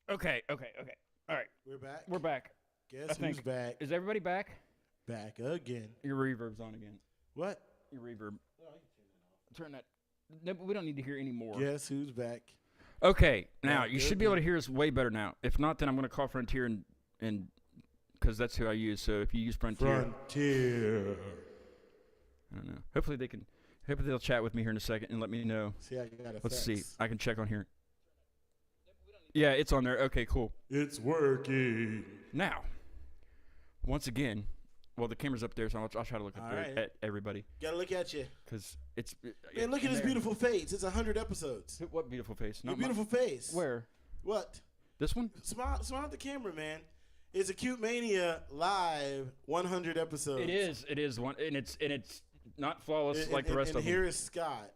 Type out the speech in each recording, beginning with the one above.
Okay. All right. We're back. We're back. Guess who's back? Is everybody back? Back again. Your reverb's on again. What? Your reverb. Oh, I can turn that off. Turn that. No, but we don't need to hear any more. Guess who's back? Okay. Now, Back you should be able to again. hear us way better now. If not, then I'm going to call Frontier and because that's who I use. So if you use Frontier. I don't know. Hopefully they'll chat with me here in a second and let me know. See, I got Let's see. effects. I can check on here. Yeah, it's on there. Okay, cool. It's working. Now, once again, well, the camera's up there, so I'll try to look up All there right. at everybody Gotta look at you. because it's. Man, look at his beautiful face. It's 100 episodes. What beautiful face? Your Not beautiful face. Where? What? This one? Smile at the camera, man. It's Acute Mania live 100 episodes. It is one, and it's not flawless like the rest and of them. here is Scott.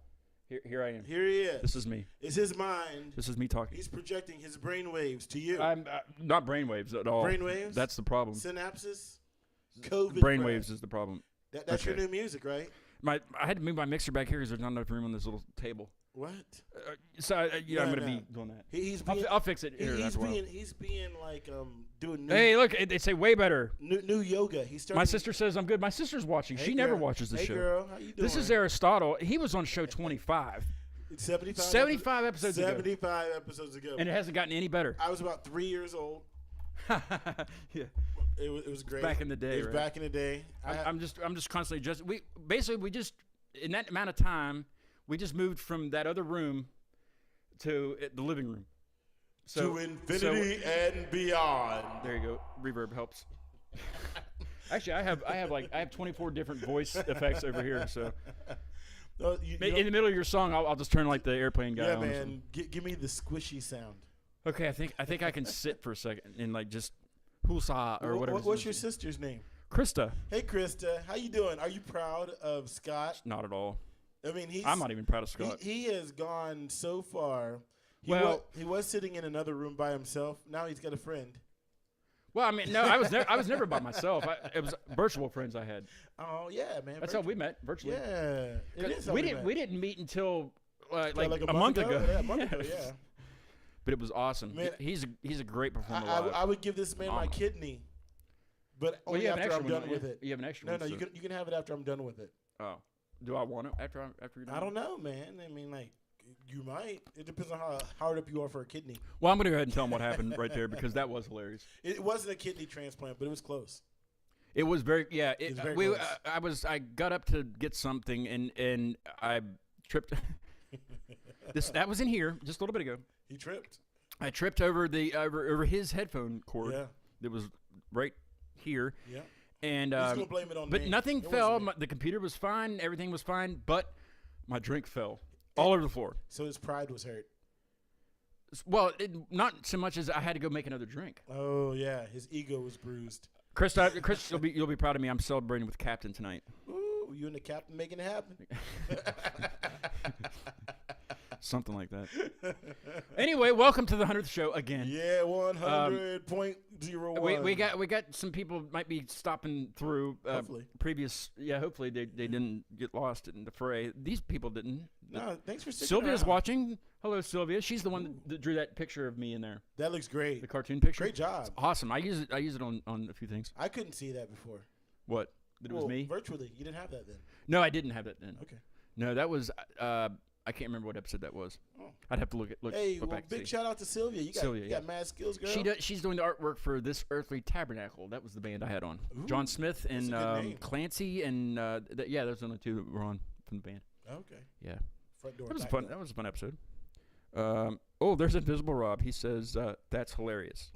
Here I am. Here he is. This is me. It's his mind. This is me talking. He's projecting his brain waves to you. I'm not brainwaves at all. Brainwaves? That's the problem. Synapses? COVID Brainwaves breath. is the problem. That's Okay. your new music, right? I had to move my mixer back here because there's not enough room on this little table. What? So I'm No, going to no. be doing that. He's being, I'll fix it here. he's after a while. being like doing new, Hey, look, they say way better. new yoga. He's starting. My sister says I'm good. My sister's watching. Hey, She never girl. watches the Hey show. girl, how you doing? This is Aristotle. He was on show 25. 75. 75 episodes ago. 75 episodes ago. And it hasn't gotten any better. I was about 3 years old. Yeah. It was great. Back in the day, It was right? back in the day. I'm just constantly just we just in that amount of time we just moved from that other room to the living room. to infinity and beyond. There you go. Reverb helps. Actually, I have 24 different voice effects over here. So No, in the middle of your song, I'll just turn like the airplane guy yeah, on. man. Give me the squishy sound. Okay, I think I can sit for a second and like just hulsa or whatever. What's your sister's name? Krista? Hey, Krista. How you doing? Are you proud of Scott? Not at all. I mean, I'm not even proud of Scott. He has gone so far. He was sitting in another room by himself. Now he's got a friend. Well, I mean, no, I was never by myself. It was virtual friends I had. Oh yeah, man. That's how we met virtually. Yeah, it is. How We met. didn't meet until like a month ago. Yeah, a month ago. Yeah. But it was awesome. Man, He's a great performer. I would give this man my Phenomenal. kidney, but Well, only you have an after extra I'm one. done with it. You have an extra No, one. no, so- you can have it after I'm done with it. Oh, do I want it after you're done? I don't know, man. I mean, like, you might. It depends on how hard up you are for a kidney. Well, I'm gonna go ahead and tell him what happened right there because that was hilarious. It wasn't a kidney transplant, but it was close. It was very It was very close. I got up to get something and I tripped. That was in here just a little bit ago. He tripped. I tripped over over his headphone cord. Yeah. That was right here. Yeah. And He's gonna blame it on but me. nothing It fell. wasn't me. The computer was fine. Everything was fine. But my drink fell all over the floor. So his pride was hurt. Well, not so much as I had to go make another drink. Oh yeah, his ego was bruised. Chris, you'll be proud of me. I'm celebrating with Captain tonight. Ooh, you and the captain making it happen. Something like that. Anyway, welcome to the 100th show again. Yeah, 100.01. We got some people might be stopping through Hopefully. previous. Yeah, hopefully they didn't get lost in the fray. These people didn't. No, thanks for sticking Sylvia's around. watching. Hello, Sylvia. She's the one that drew that picture of me in there. That looks great. The cartoon picture. Great job. It's awesome. I use it on a few things. I couldn't see that before. What? That it was me? Virtually. You didn't have that then. No, I didn't have that then. Okay. No, that was. I can't remember what episode that was. Oh. I'd have to look Hey, look well, back. big to see. shout out to Sylvia. You got mad skills, girl. She's doing the artwork for This Earthly Tabernacle. That was the band I had on. Ooh, John Smith and that's a good name. Clancy and yeah, those are the only two that were on from the band. Okay. Yeah, Front door. that was back fun. door. That was a fun episode. Oh, there's Invisible Rob. He says that's hilarious.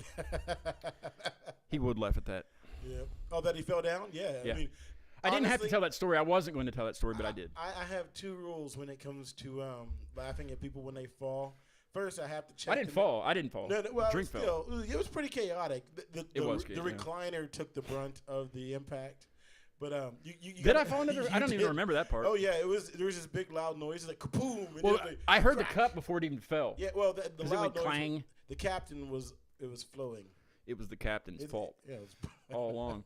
He would laugh at that. Yeah. Oh, that he fell down? Yeah. Yeah. I mean, I didn't have to honestly, tell that story. I wasn't going to tell that story, but I did. I have two rules when it comes to laughing at people when they fall. First, I have to check. I didn't fall. No, well, Drink fell. still, it was pretty chaotic. It was The chaotic, yeah. recliner took the brunt of the impact. But you Did I fall into the? I don't even remember that part. Oh yeah, there was this big loud noise like kaboom. And Well, then like, I heard the crack. cup before it even fell. Yeah, well, the 'Cause it loud went noise. clang. The captain was flowing. It was the captain's fault. Yeah, it was all along.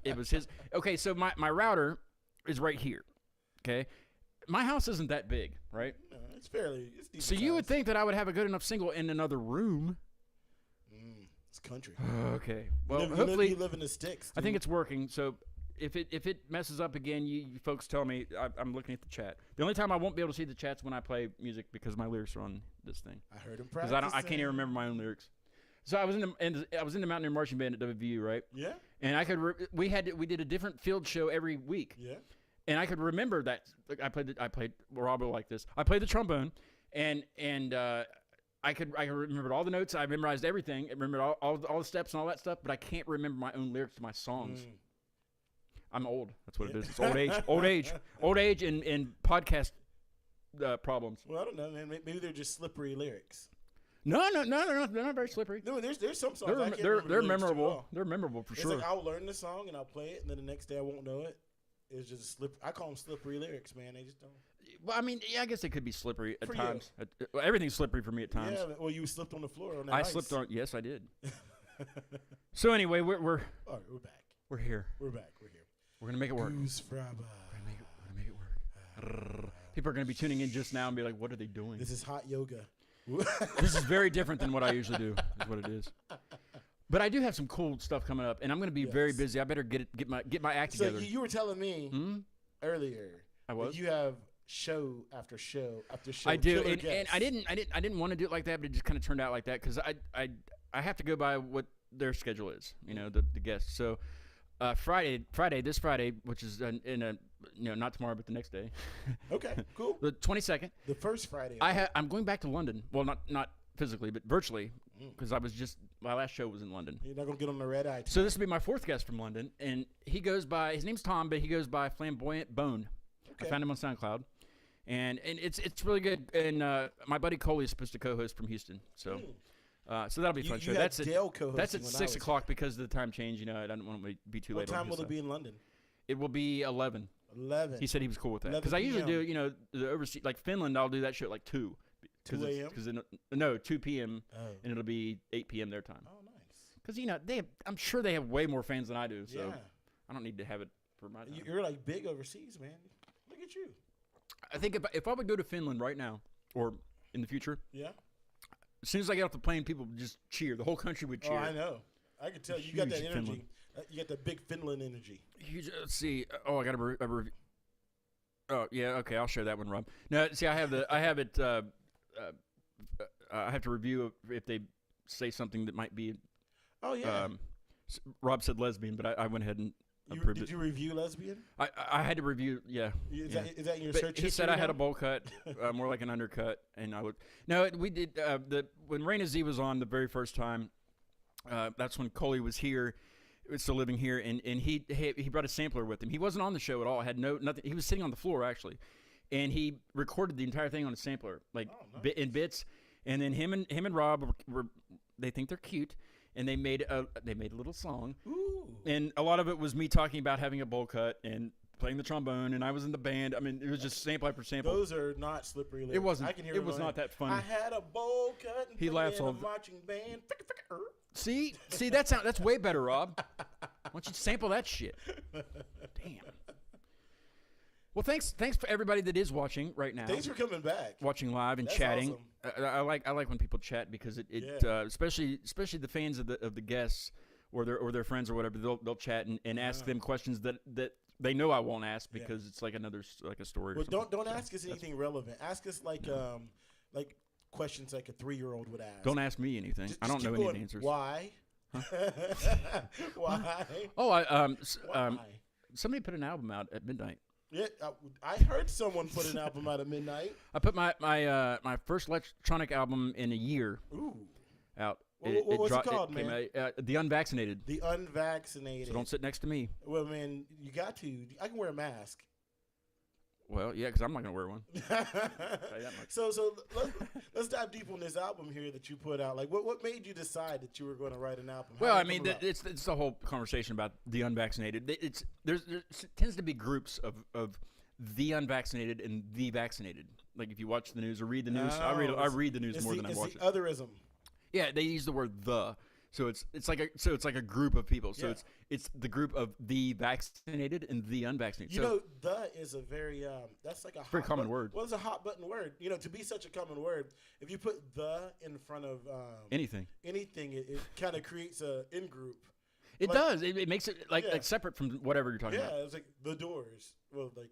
It was his. Okay, so my router is right here. Okay, my house isn't that big, right? No, it's fairly. It's decent So you would size. think that I would have a good enough single in another room. It's country. Okay. Well, you hopefully you live in the sticks. Dude. I think it's working. So if it messes up again, you folks tell me. I'm looking at the chat. The only time I won't be able to see the chat's when I play music because my lyrics are on this thing. I heard him because practicing. I can't even remember my own lyrics. So I was in the Mountaineer Marching Band at WVU, right? Yeah. And I could we did a different field show every week. Yeah. And I could remember that I played Rob will like this. I played the trombone, and I could remember all the notes. I memorized everything. I remembered all the steps and all that stuff. But I can't remember my own lyrics to my songs. I'm old. That's what it is. It's old age, and podcast problems. Well, I don't know, man. Maybe they're just slippery lyrics. No, they're not very slippery. No, there's some songs I can't they're remember the lyrics memorable. to all. They're memorable for It's sure. like I'll learn the song and I'll play it, and then the next day I won't know it. It's just I call them slippery lyrics, man. They just don't. Well, I mean, yeah, I guess they could be slippery at For times. Everything's slippery for me at times. Yeah, well, you slipped on the floor on that I ice. slipped on. Yes, I did. So anyway, we're All right, we're back. We're here. We're back. We're here. We're gonna make it work. Goose Fraba. We're gonna make it work. People are gonna be tuning in just now and be like, "What are they doing?" This is hot yoga. This is very different than what I usually do. Is what it is. But I do have some cool stuff coming up, and I'm going to be very busy. I better get my act together. So you were telling me earlier. I was. That you have show after show after show. I do, killer and guests. I didn't want to do it like that, but it just kind of turned out like that because I have to go by what their schedule is. You know, the guests. So this Friday, which is not tomorrow, but the next day. Okay, cool. The 22nd. The first Friday. I'm going back to London. Well, not physically, but virtually, because my last show was in London. You're not gonna get on the red eye. Tonight. So this will be my fourth guest from London, and he goes by, his name's Tom, but he goes by Flamboyant Bone. Okay. I found him on SoundCloud, and it's really good. And my buddy Coley is supposed to co-host from Houston, so that'll be a fun show. That's Dale co-hosting. That's at 6 o'clock because of the time change. You know, I don't want to be too late. What time will it be in London? It will be 11. 11. He said he was cool with that because I usually do the overseas, like Finland. I'll do that show at like 2. 2 a.m. Because 2 p.m. and it'll be 8 p.m. their time. Oh, nice. Because I'm sure they have way more fans than I do, so yeah. I don't need to have it for my time. You're like big overseas, man. Look at you. I think if I would go to Finland right now or in the future, yeah. As soon as I get off the plane, people would just cheer. The whole country would cheer. Oh, I know. I can tell you got that energy. Finland. You got the big Finland energy. Let's see. Oh, I got a review. Oh, yeah. Okay, I'll share that one, Rob. No, see, I have it. I have to review if they say something that might be. Oh yeah. Rob said lesbian, but I went ahead and approved it. Did you review lesbian? I had to review. Yeah. Is that in your but search? He said I had a bowl cut, more like an undercut, and I would. No, we did. When Raina Z was on the very first time, that's when Coley was here. Was still living here, and he brought a sampler with him. He wasn't on the show at all. Had nothing. He was sitting on the floor actually, and he recorded the entire thing on a sampler, like in bits. And then him and Rob were they think they're cute, and they made a little song. Ooh. And a lot of it was me talking about having a bowl cut and playing the trombone, and I was in the band. I mean, it was just sample after sample. Those are not slippery lyrics. It wasn't. I can hear it was not that funny. I had a bowl cut. And he laughs in all a marching band. See, that's way better, Rob. Why don't you sample that shit? Damn. Well, thanks for everybody that is watching right now. Thanks for coming back. Watching live and That's chatting. Awesome. I like when people chat because it especially the fans of the guests or their friends or whatever, they'll chat and ask them questions that they know I won't ask because it's like a story. Well, or something. don't ask us anything relevant. Ask us like questions like a 3-year-old would ask. Don't ask me anything. I don't know any of the answers. Why? Huh? Why? Oh, Why? Somebody put an album out at midnight. Yeah, I heard someone put an album out at midnight. I put my first electronic album in a year out. What's it called, man? The Unvaccinated. The Unvaccinated. So don't sit next to me. Well, man, you got to. I can wear a mask. Well, yeah, because I'm not going to wear one. So let's dive deep on this album here that you put out. Like, what made you decide that you were going to write an album? Well, I mean, it's the whole conversation about the unvaccinated. There tends to be groups of the unvaccinated and the vaccinated. Like if you watch the news or read the news, I read the news more than I watch it. It's the otherism. Yeah, they use the word "the." So it's like a group of people. So it's the group of the vaccinated and the unvaccinated. You know, the is a very that's like a very common word. Well, it's a hot button word. You know, to be such a common word, if you put the in front of anything, it kind of creates a in group. It does. It makes it like separate from whatever you're talking about. Yeah, it's like the Doors. Well, like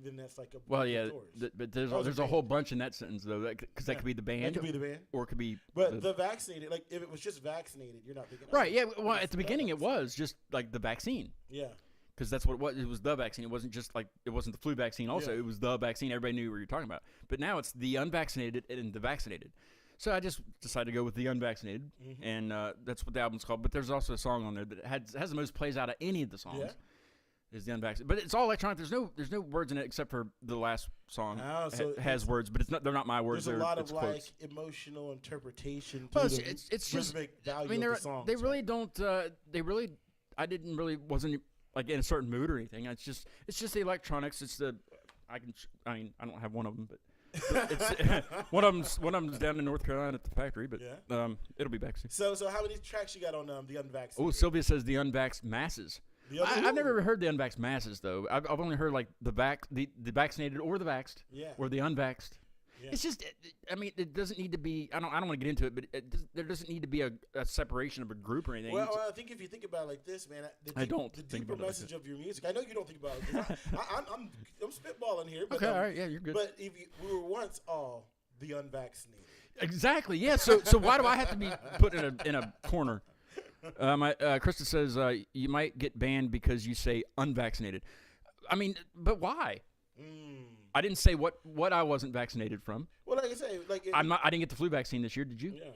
then that's like a Doors. But there's a whole bunch in that sentence though, because that could be the band. That could be the band, or it could be. But the vaccinated, like if it was just vaccinated, you're not thinking. Right. Yeah. Well, at the beginning, it was just like the vaccine. Yeah. Because that's what it was. It was the vaccine. It wasn't just like it wasn't the flu vaccine. Also, it was the vaccine. Everybody knew what you're talking about. But now it's the unvaccinated and the vaccinated. So I just decided to go with the unvaccinated, and that's what the album's called. But there's also a song on there that has the most plays out of any of the songs. Yeah. Is the unvaccinated, but it's all electronic. There's no words in it except for the last song. So has words, but they're not my words. There's a lot of quotes. emotional interpretation. Well, it's just. I mean, they really don't. I wasn't like in a certain mood or anything. It's just the electronics. It's the. I don't have one of them, but. It's one of them's down in North Carolina at the factory, but it'll be back soon. So how many tracks you got on the Unvaccinated? Oh, Sylvia says the Unvaxxed masses. I've never heard the Unvaxxed masses though. I've only heard like the vaccinated or the vaxxed, or the unvaxxed. Yeah. It's just, it doesn't need to be. I don't want to get into it, but there doesn't need to be a separation of a group or anything. Well, I think if you think about it like this, man, the deeper message of your music. I know you don't think about it. I'm spitballing here. But, okay, all right, yeah, you're good. But we were once all the unvaccinated. Exactly. Yeah. So why do I have to be put in a corner? Krista says you might get banned because you say unvaccinated. I mean, but why? I didn't say what I wasn't vaccinated from. Well, like I say, I didn't get the flu vaccine this year. Did you? Yeah,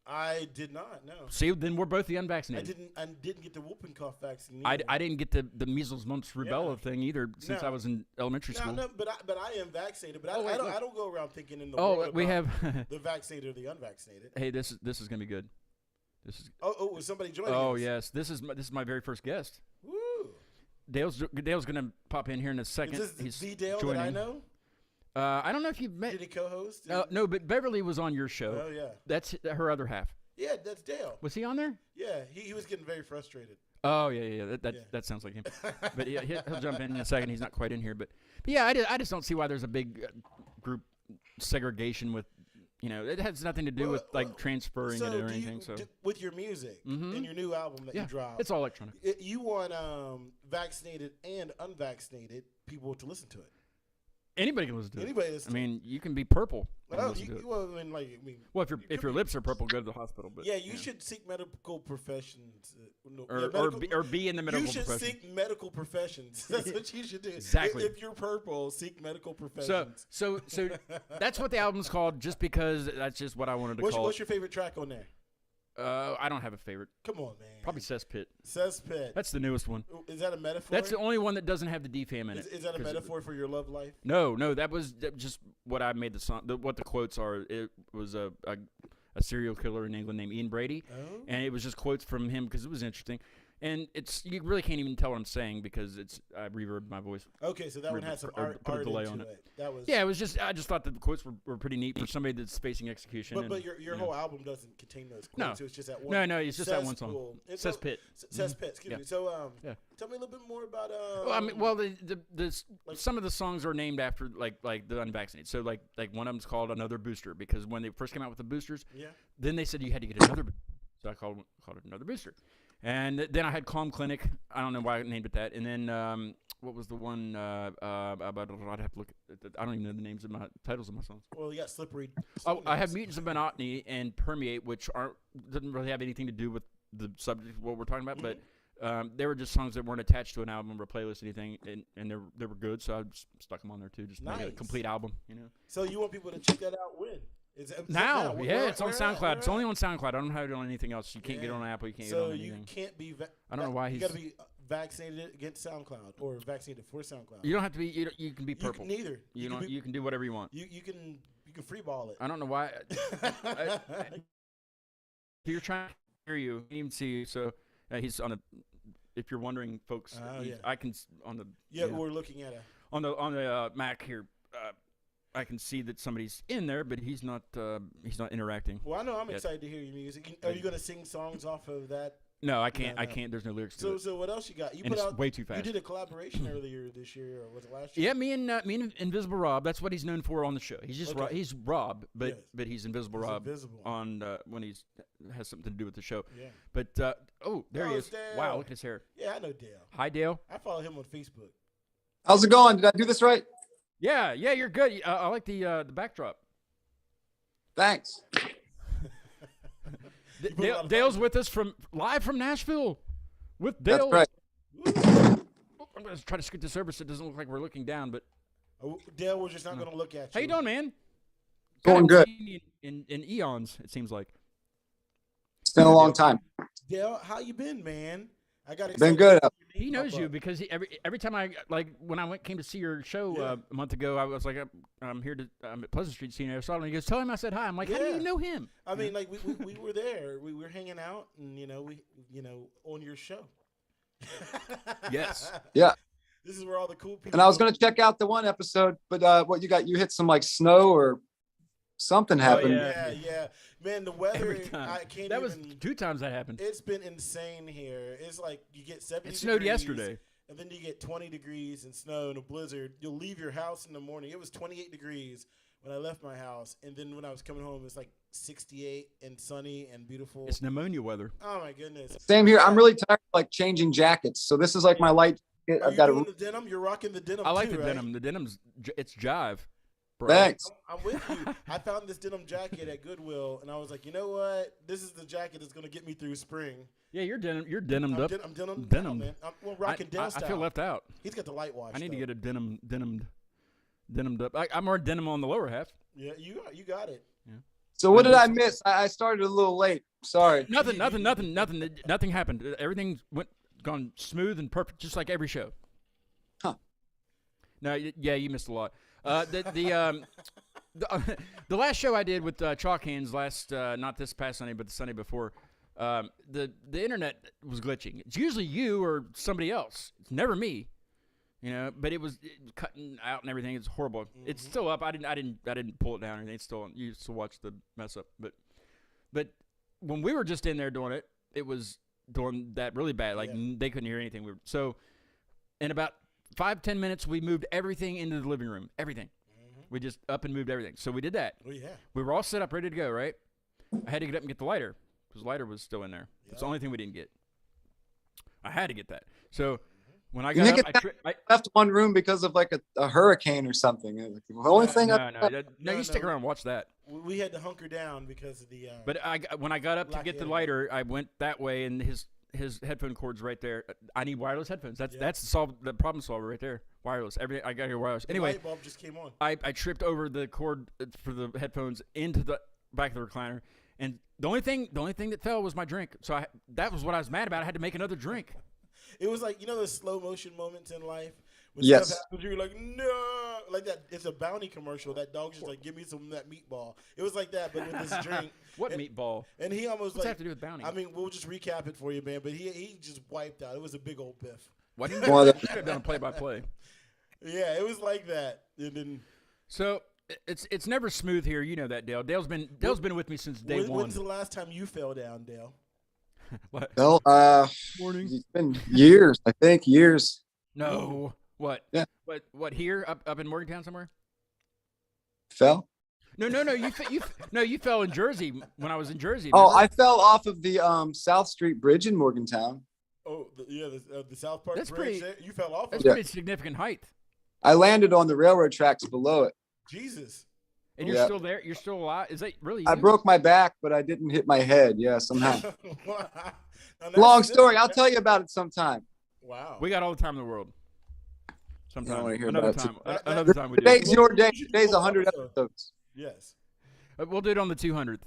I did not. No. See, then we're both the unvaccinated. I didn't get the whooping cough vaccine. I didn't get the measles, mumps, rubella thing either since I was in elementary school. No, but I am vaccinated. But I don't go around thinking in the world we have the vaccinated or the unvaccinated. Hey, this is gonna be good. This is. Was somebody joining? Oh us? Yes, this is my very first guest. Woo. Dale's gonna pop in here in a second. Is this the Dale joining. that I know? I don't know if you've met. Did he co-host? No, but Beverly was on your show. Oh yeah. That's her other half. Yeah, that's Dale. Was he on there? Yeah, he was getting very frustrated. Oh yeah. That sounds like him. But yeah, he'll jump in a second. He's not quite in here, but yeah, I just don't see why there's a big group segregation with. It has nothing to do with transferring it or anything. So with your music and your new album that you dropped, it's all electronic. You want vaccinated and unvaccinated people to listen to it. Anybody can listen to it. Anybody listen to it. You can be purple. Well, if your lips are purple, go to the hospital. But you should seek medical professions. Or be in the medical profession. You should seek medical professions. That's what you should do. Exactly. If you're purple, seek medical professions. So that's what the album's called. Just because that's just what I wanted to call it. What's your favorite track on there? I don't have a favorite. Come on, man. Probably Cesspit. Cesspit. That's the newest one. Is that a metaphor? That's the only one that doesn't have the defam in it. Is that a metaphor for your love life? No. That was just what I made the song. What the quotes are. It was a serial killer in England named Ian Brady, and it was just quotes from him because it was interesting. And you really can't even tell what I'm saying because I reverbed my voice. Okay, so that one has some art delay on it. It was just I just thought that the quotes were pretty neat for somebody that's facing execution. But your whole album doesn't contain those quotes. No, so it's just that one. No, it's just that one song. Cesspit. Cesspit. Excuse me. So tell me a little bit more about. Some of the songs are named after like the unvaccinated. So like one of them's called Another Booster because when they first came out with the boosters, then they said you had to get another. So I called it Another Booster. And then I had Calm Clinic. I don't know why I named it that. And then what was the one about? I'd have to look. I don't even know the names of my titles of my songs. Well, you got Slippery. I have Mutants of Monotony and Permeate, which didn't really have anything to do with the subject of what we're talking about, but they were just songs that weren't attached to an album or playlist or anything, and they were good, so I just stuck them on there too, just to make it a complete album, So you want people to check that out when? It's on SoundCloud. It's only on SoundCloud. I don't have it on anything else. You can't get it on Apple. You can't get it on anything. So you can't be. I don't know why you got to be vaccinated against SoundCloud or vaccinated for SoundCloud. You don't have to be. You can be purple. Neither. You can do whatever you want. You can free ball it. I don't know why. You're trying to hear you. He can see you. So he's on the. If you're wondering, folks, I can on the. Yeah, we're looking at on the Mac here. I can see that somebody's in there, but he's not interacting. Well, I know I'm yet. excited to hear your music. Are you going to sing songs off of that? No, I can't. No. I can't. There's no lyrics to it. So what else you got? You and put it's out way too fast. You did a collaboration earlier this year, or was it last year? Yeah, me and Invisible Rob. That's what he's known for on the show. He's just he's Rob, but he's Invisible Rob on when he's has something to do with the show. Yeah. But there he is. Dale. Wow, look at his hair. Yeah, I know Dale. Hi, Dale. I follow him on Facebook. How's it going? Did I do this right? Yeah, you're good. I like the backdrop. Thanks. Dale's with us live from Nashville. With Dale. That's right. I'm going to try to scoot this over so it doesn't look like we're looking down. But Dale, we're just not going to look at you. How you doing, man? Going good. In eons, it seems like. It's been a long time. Dale, how you been, man? I got been good. He knows you because every time when I came to see your show a month ago, I was like, I'm at Pleasant Street seeing Aristotle, and he goes, tell him I said hi. I'm like, how do you know him? I mean, like we were there, we were hanging out, and we on your show. Yes. Yeah. This is where all the cool people. And I was gonna check out the one episode, but what you got? You hit some like snow or something happened. Yeah. Man, the weather. I can't. That was 2 times that happened. It's been insane here. It's like you get 70. It snowed yesterday, and then you get 20 degrees and snow and a blizzard. You'll leave your house in the morning. It was 28 degrees when I left my house, and then when I was coming home, it's like 68 and sunny and beautiful. It's pneumonia weather. Oh my goodness. Same here. I'm really tired of like changing jackets, so this is like my light. I've got the denim. You're rocking the denim. I like too, the right? denim. The denim's it's jive. Bro. Thanks. I'm with you. I found this denim jacket at Goodwill, and I was like, you know what? This is the jacket that's going to get me through spring. Yeah, you're denimed up. I'm denimed. Denim. Man. I'm rocking denim style. I feel left out. He's got the light wash. I need to get a denimed up. I'm more denim on the lower half. Yeah, you got it. Yeah. So what did I miss? I started a little late. Sorry. Nothing happened. Everything gone smooth and perfect, just like every show. Huh. No, yeah, you missed a lot. The last show I did with Chalk Hands not this past Sunday, but the Sunday before, the internet was glitching. It's usually you or somebody else. It's never me, But it was cutting out and everything. It's horrible. Mm-hmm. It's still up. I didn't pull it down or anything. It's still you still watch the mess up. But when we were just in there doing it, it was doing that really bad. Like they couldn't hear anything. So in about 5-10 minutes, we moved everything into the living room. Everything. Mm-hmm. We just up and moved everything. So we did that. Oh, yeah. We were all set up, ready to go, right? I had to get up and get the lighter because the lighter was still in there. It's the only thing we didn't get. I had to get that. So when I got up, I left one room because of like a hurricane or something. The only thing you stick around and watch that. We had to hunker down because of the. But when I got up to get the lighter, I went that way, and his headphone cord's right there. I need wireless headphones. That's the problem solver right there. Wireless. Everything. I got here wireless. Anyway, the light bulb just came on. I tripped over the cord for the headphones into the back of the recliner, and the only thing that fell was my drink. So that was what I was mad about. I had to make another drink. It was like those slow motion moments in life. When yes. Stuff happens, you're like, no, like that. It's a bounty commercial. That dog's just like, give me some of that meatball. It was like that, but with this drink. What meatball? And he almost What's that have to do with bounty? I mean, we'll just recap it for you, man. But he just wiped out. It was a big old biff. Why didn't you have done play-by-play? Yeah, it was like that. And then, so it's never smooth here. You know that, Dale. Dale's been with me since day one. When's the last time you fell down, Dale? What? Well, morning. It's been years. I think years. No. What? Yeah. What here up in Morgantown somewhere? Fell? No. You fell in Jersey when I was in Jersey. Oh, I fell off of the South Street Bridge in Morgantown. Oh, the South Park that's Bridge. You fell off. That's pretty significant height. I landed on the railroad tracks below it. Jesus. And you're still there? You're still alive? Is that really you? I broke my back, but I didn't hit my head. Yeah, somehow. Long story. I'll tell you about it sometime. Wow. We got all the time in the world. Sometime. Another time we do. Today's your day. Today's 100 episodes. Yes. We'll do it on the 200th.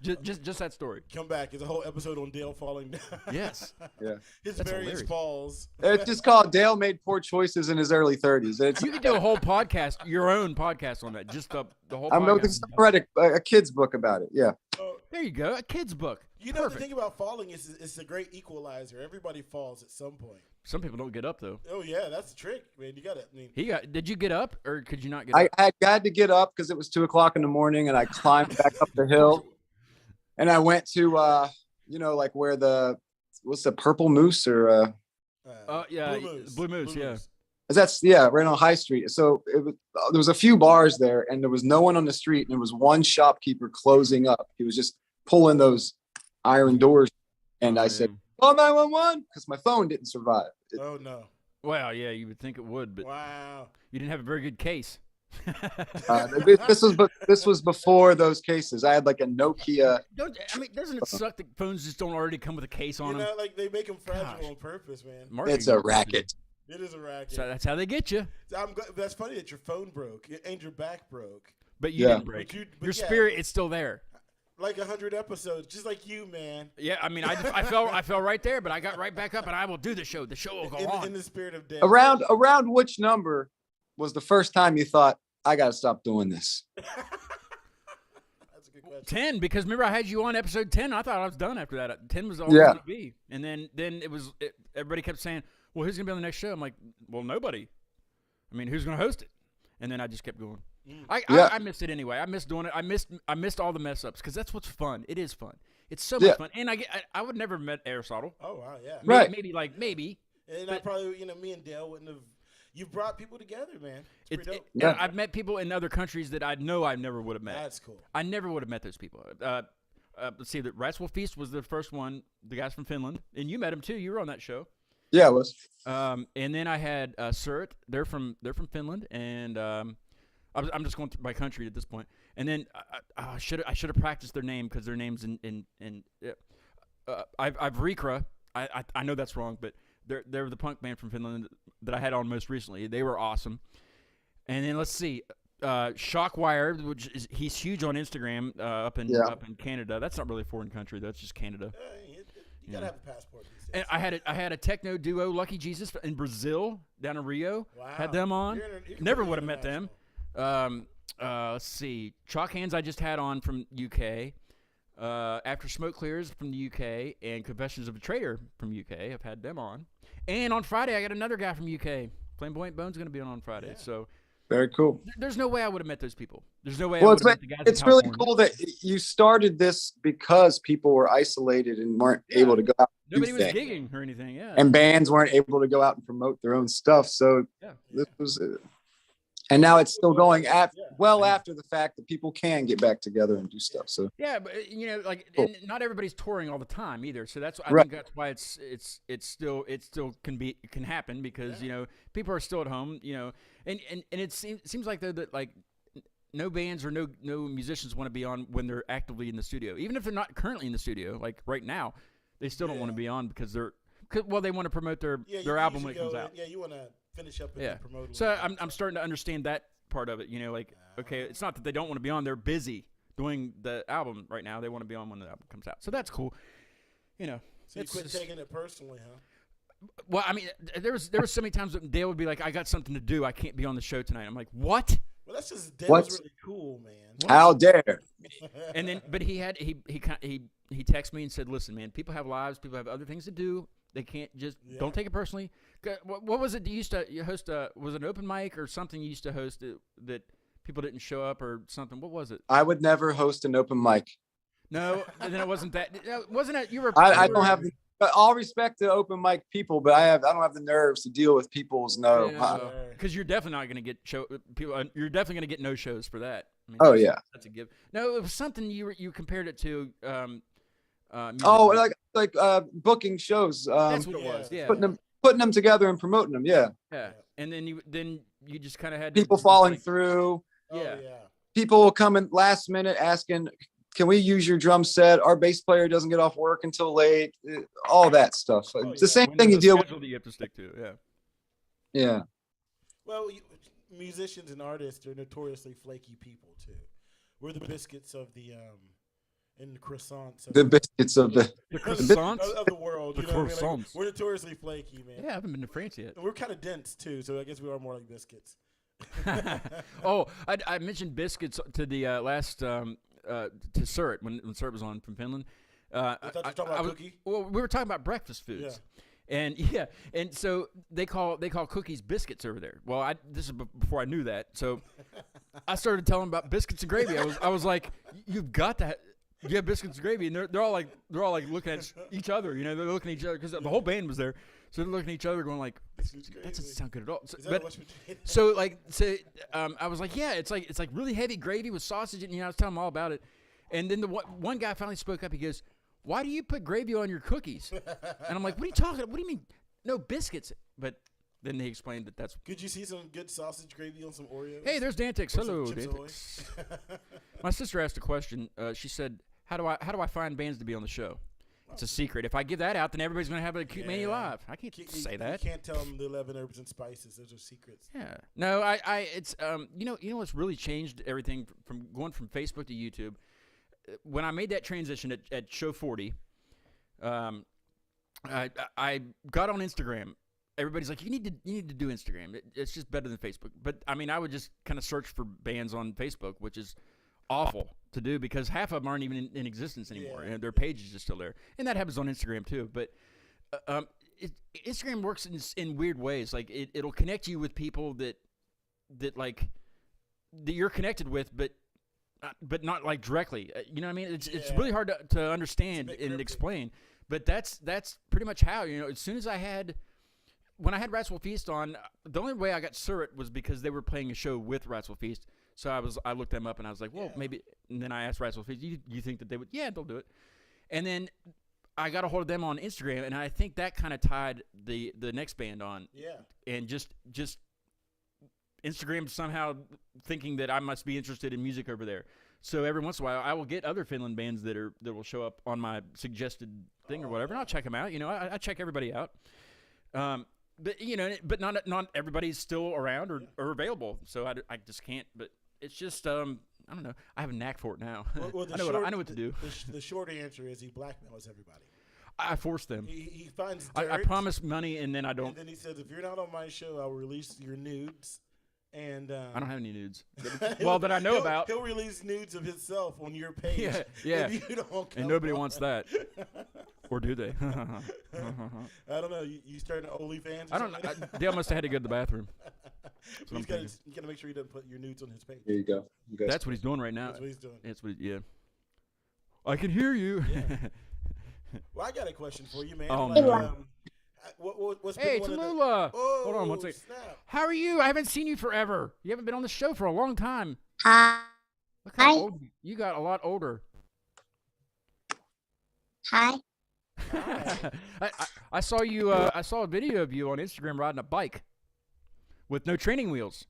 Just that story. Come back. It's a whole episode on Dale falling down. Yes. Yeah. His various falls. It's just called Dale Made Poor Choices in His Early 30s. You could do a whole podcast, your own podcast on that. Just the whole podcast. I'm going to write a kid's book about it. Yeah. There you go. A kid's book. You know, Perfect. the thing about falling is it's a great equalizer. Everybody falls at some point. Some people don't get up though. Oh yeah, that's the trick, man. You got to. Did you get up or could you not get I up? had to get up because it was 2:00 in the morning, and I climbed back up the hill, and I went to like where what's the Purple Moose or Blue Moose, yeah. That's right on High Street. So there was a few bars there, and there was no one on the street, and there was one shopkeeper closing up. He was just pulling those iron doors, and I said, "Call 911," because my phone didn't survive. Oh no! Well, yeah, you would think it would, but wow, you didn't have a very good case. This was before those cases. I had like a Nokia. Doesn't it suck that phones just don't already come with a case on them? Like they make them fragile on purpose, man. It's a racket. It is a racket. So that's how they get you. That's funny that your phone broke and your back broke. But you didn't break. Your spirit is still there. Like 100 episodes, just like you, man. Yeah, I mean, I fell right there, but I got right back up, and I will do the show. The show will go on. In the spirit of death. Around which number was the first time you thought, I got to stop doing this? That's a good question. 10, because remember I had you on episode 10. I thought I was done after that. 10 was all it was going to be. And then everybody kept saying, well, who's going to be on the next show? I'm like, well, nobody. I mean, who's going to host it? And then I just kept going. I missed it anyway. I missed doing it. I missed all the mess ups because that's what's fun. It is fun. It's so much fun. And I would never have met Aristotle. Oh wow, yeah. Maybe. And I probably me and Dale wouldn't have. You brought people together, man. It's pretty dope. Yeah. I've met people in other countries that I know I never would have met. That's cool. I never would have met those people. Let's see. The Rats Will Feast was the first one. The guys from Finland, and you met them too. You were on that show. Yeah, it was. And then I had Surit. They're from Finland, and I'm just going by country at this point. And then I should have practiced their name because their names I've Rikra. I know that's wrong, but they're the punk band from Finland that I had on most recently. They were awesome. And then let's see, Shockwire, he's huge on Instagram up in Canada. That's not really a foreign country. That's just Canada. You gotta have a passport. And I had a techno duo, Lucky Jesus, in Brazil, down in Rio. Wow. Had them on. Never would have met them. Let's see, Chalk Hands I just had on from UK. After Smoke Clears from the UK, and Confessions of a Traitor from UK. I've had them on. And on Friday, I got another guy from UK. Flamboyant Bone's going to be on Friday. Yeah. So very cool. There's no way I would have met those people. There's no way I would have met the guys. It's really cool that you started this because people were isolated and weren't able to go out. Nobody was gigging or anything. Yeah. And bands weren't able to go out and promote their own stuff. So this was. And now it's still going after the fact that people can get back together and do stuff. So yeah, but and not everybody's touring all the time either. So that's I think that's why it still can happen because people are still at home. And it seems like though that like no bands or no musicians want to be on when they're actively in the studio, even if they're not currently in the studio. Like right now, they still don't want to be on because they want to promote their album when it comes out. Yeah, you want to finish up and promote. So I'm starting to understand that part of it. Okay, it's not that they don't want to be on; they're busy doing the album right now. They want to be on when the album comes out. So that's cool. So you quit taking it personally, huh? Well, I mean, there was so many times that Dale would be like, "I got something to do. I can't be on the show tonight." I'm like, "What?" Well, that's just Dale's really cool, man. What? How dare? And then, but he texted me and said, "Listen, man, people have lives. People have other things to do. They can't just don't take it personally." What was it you used to host? Was it an open mic or something you used to host that people didn't show up or something? What was it? I would never host an open mic. No, and then it wasn't that. Wasn't it? You were. I don't have. All respect to open mic people, but I don't have the nerves to deal with people's because you're definitely not going to get people. You're definitely going to get no shows for that. I mean, that's a give. No, it was something you compared it to. Like booking shows. That's what it was. Yeah, putting them together and promoting them. Yeah. Yeah, and then you just kind of had people falling through. Yeah. People will come in last minute asking, "Can we use your drum set? Our bass player doesn't get off work until late." All that stuff. It's the same thing you deal with. That you have to stick to. Yeah. Yeah. Well, musicians and artists are notoriously flaky people too. We're the biscuits of the and the croissants. The biscuits of the croissants of the world. The croissants. Like, we're notoriously flaky, man. Yeah, I haven't been to France yet. And we're kind of dense too, so I guess we are more like biscuits. Oh, I mentioned biscuits to the last to Surit when Surit was on from Finland. I thought you were talking about cookie. Well, we were talking about breakfast foods. And and so they call cookies biscuits over there. Well, this is before I knew that. So I started telling them about biscuits and gravy. I was like, you've got to have biscuits and gravy, and they're all like looking at each other. You know, they're looking at each other because the whole band was there. So they're looking at each other, going like, "That doesn't sound good at all." I was like, "Yeah, it's like really heavy gravy with sausage." And I was telling them all about it. And then the one guy finally spoke up. He goes, "Why do you put gravy on your cookies?" And I'm like, "What are you talking about? What do you mean? No biscuits?" But then he explained that that's. Could you see some good sausage gravy on some Oreos? Hey, there's Dantix. Or Hello, some Chips Dantix. My sister asked a question. She said, "How do I find bands to be on the show?" It's a secret. If I give that out, then everybody's going to have a Acute Mania Live. I can't say that. You can't tell them the 11 herbs and spices. Those are secrets. Yeah. No, it's you know what's really changed everything from going from Facebook to YouTube. When I made that transition at Show 40, I got on Instagram. Everybody's like, you need to do Instagram. It's just better than Facebook. But I mean, I would just kind of search for bands on Facebook, which is awful to do because half of them aren't even in existence anymore, and their page is just still there. And that happens on Instagram too. But Instagram works in weird ways. Like it'll connect you with people that you're connected with, but not like directly. You know what I mean? It's really hard to understand and explain. But that's pretty much how, as soon as when I had Rats Will Feast on, the only way I got Surit was because they were playing a show with Rats Will Feast. So I looked them up and I was like, well, maybe. And then I asked Rats Will Feast, you think that they would? Yeah, they'll do it. And then I got a hold of them on Instagram, and I think that kind of tied the next band on. Yeah. And just Instagram somehow thinking that I must be interested in music over there. So every once in a while, I will get other Finland bands that will show up on my suggested thing or whatever, and I'll check them out. I check everybody out. But not everybody's still around or available, so I just can't. But it's just I don't know. I have a knack for it now. Well, I know what to do. The short answer is he blackmails everybody. I force them. He finds dirt. I promise money, and then I don't. And then he says, if you're not on my show, I'll release your nudes. And I don't have any nudes. Well, that I know about. He'll release nudes of himself on your page. Yeah. If you don't and nobody wants that. Or do they? I don't know. You starting OnlyFans? I don't know. Dale must have had to go to the bathroom. You got to make sure he doesn't put your nudes on his page. There you go. That's what he's doing right now. That's what he's doing. That's what. Yeah. I can hear you. Yeah. Well, I got a question for you, man. Oh, no. What's hey, Tallulah. Oh, hold on one second. Snap. How are you? I haven't seen you forever. You haven't been on the show for a long time. Hi. Look how old you got. A lot older. Hi. I saw you. I saw a video of you on Instagram riding a bike with no training wheels.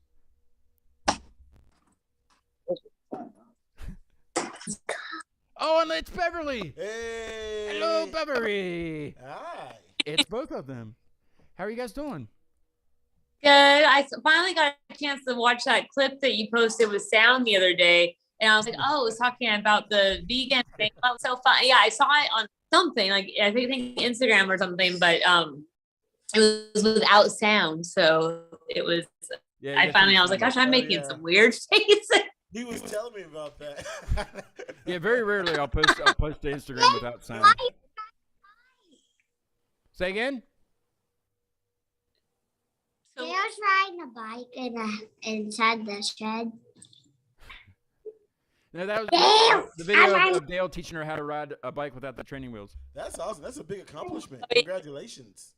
Oh, and it's Beverly. Hey. Hello, Beverly. Hi. It's both of them. How are you guys doing? Good. I finally got a chance to watch that clip that you posted with Sound the other day. And I was like, oh, it was talking about the vegan thing. Oh, so fun. Yeah, I saw it on something, like I think Instagram or something, but it was without sound. So it was, I was like, gosh, I'm making some weird faces. He was telling me about that. Yeah, very rarely I'll post to Instagram without sound. Say again? So I was riding a bike inside the shed. No, that was the video of Dale teaching her how to ride a bike without the training wheels. That's awesome. That's a big accomplishment. Congratulations.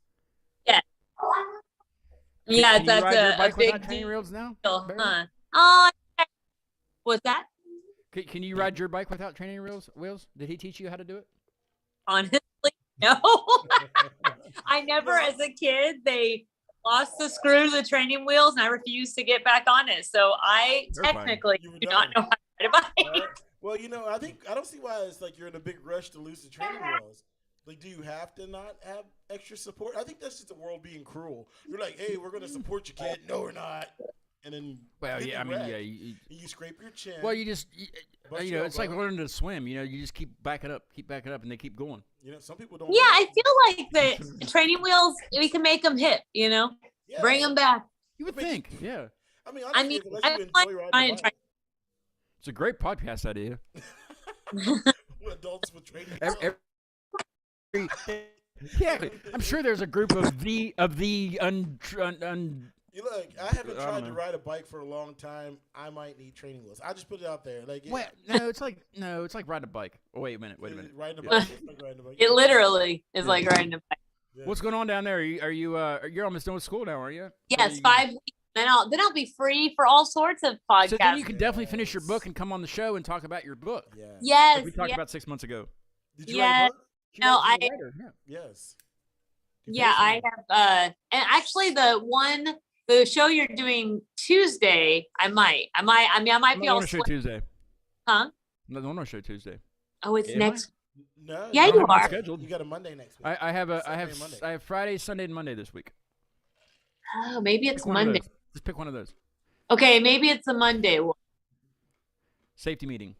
Yeah. Yeah, that's a big without training wheels now. Huh? Oh, what's that? Can you ride your bike without training wheels? Did he teach you how to do it? Honestly, no. I never, as a kid, they lost the screw to the training wheels, and I refused to get back on it. So I technically do not know how to ride a bike. Well, I don't see why it's like you're in a big rush to lose the training wheels. Like, do you have to not have extra support? I think that's just the world being cruel. You're like, hey, we're going to support your kid. No, we're not. And then, you scrape your chin. Well, you just, it's like learning to swim. You just keep backing up, and they keep going. Some people don't. Yeah, I feel like the training wheels, we can make them hip. Bring them back. You would think, yeah. I mean, it's a great podcast idea. Adults with training. Every, yeah, I'm sure there's a group of the You look, I haven't I tried don't to know. ride a bike for a long time. I might need training wheels. I just put it out there. Like, Wait, no, it's like riding a bike. Oh, wait a minute. Riding a Yeah. bike. It's like riding a bike. It literally is Yeah. like riding a bike. Yeah. What's going on down there? You're almost done with school now, are you? Yes, So 5 weeks. Then I'll be free for all sorts of podcasts. So then you can definitely finish your book and come on the show and talk about your book. Yeah. Yes. Like we talked yes. about 6 months ago. Did you write a book? No, You're a writer, yeah. Yes. Yeah, I have. And actually, the show you're doing Tuesday, I might be I'm all not on a show sweaty. Tuesday. Huh? I'm not on a show Tuesday. Oh, it's Am I? next. No. Yeah, I don't you have one are. scheduled. You got a Monday next week. I have Sunday and Monday. I have Friday, Sunday, and Monday this week. Oh, maybe it's Pick one of Monday. those. Just pick one of those. Okay, maybe it's a Monday one. Safety meeting.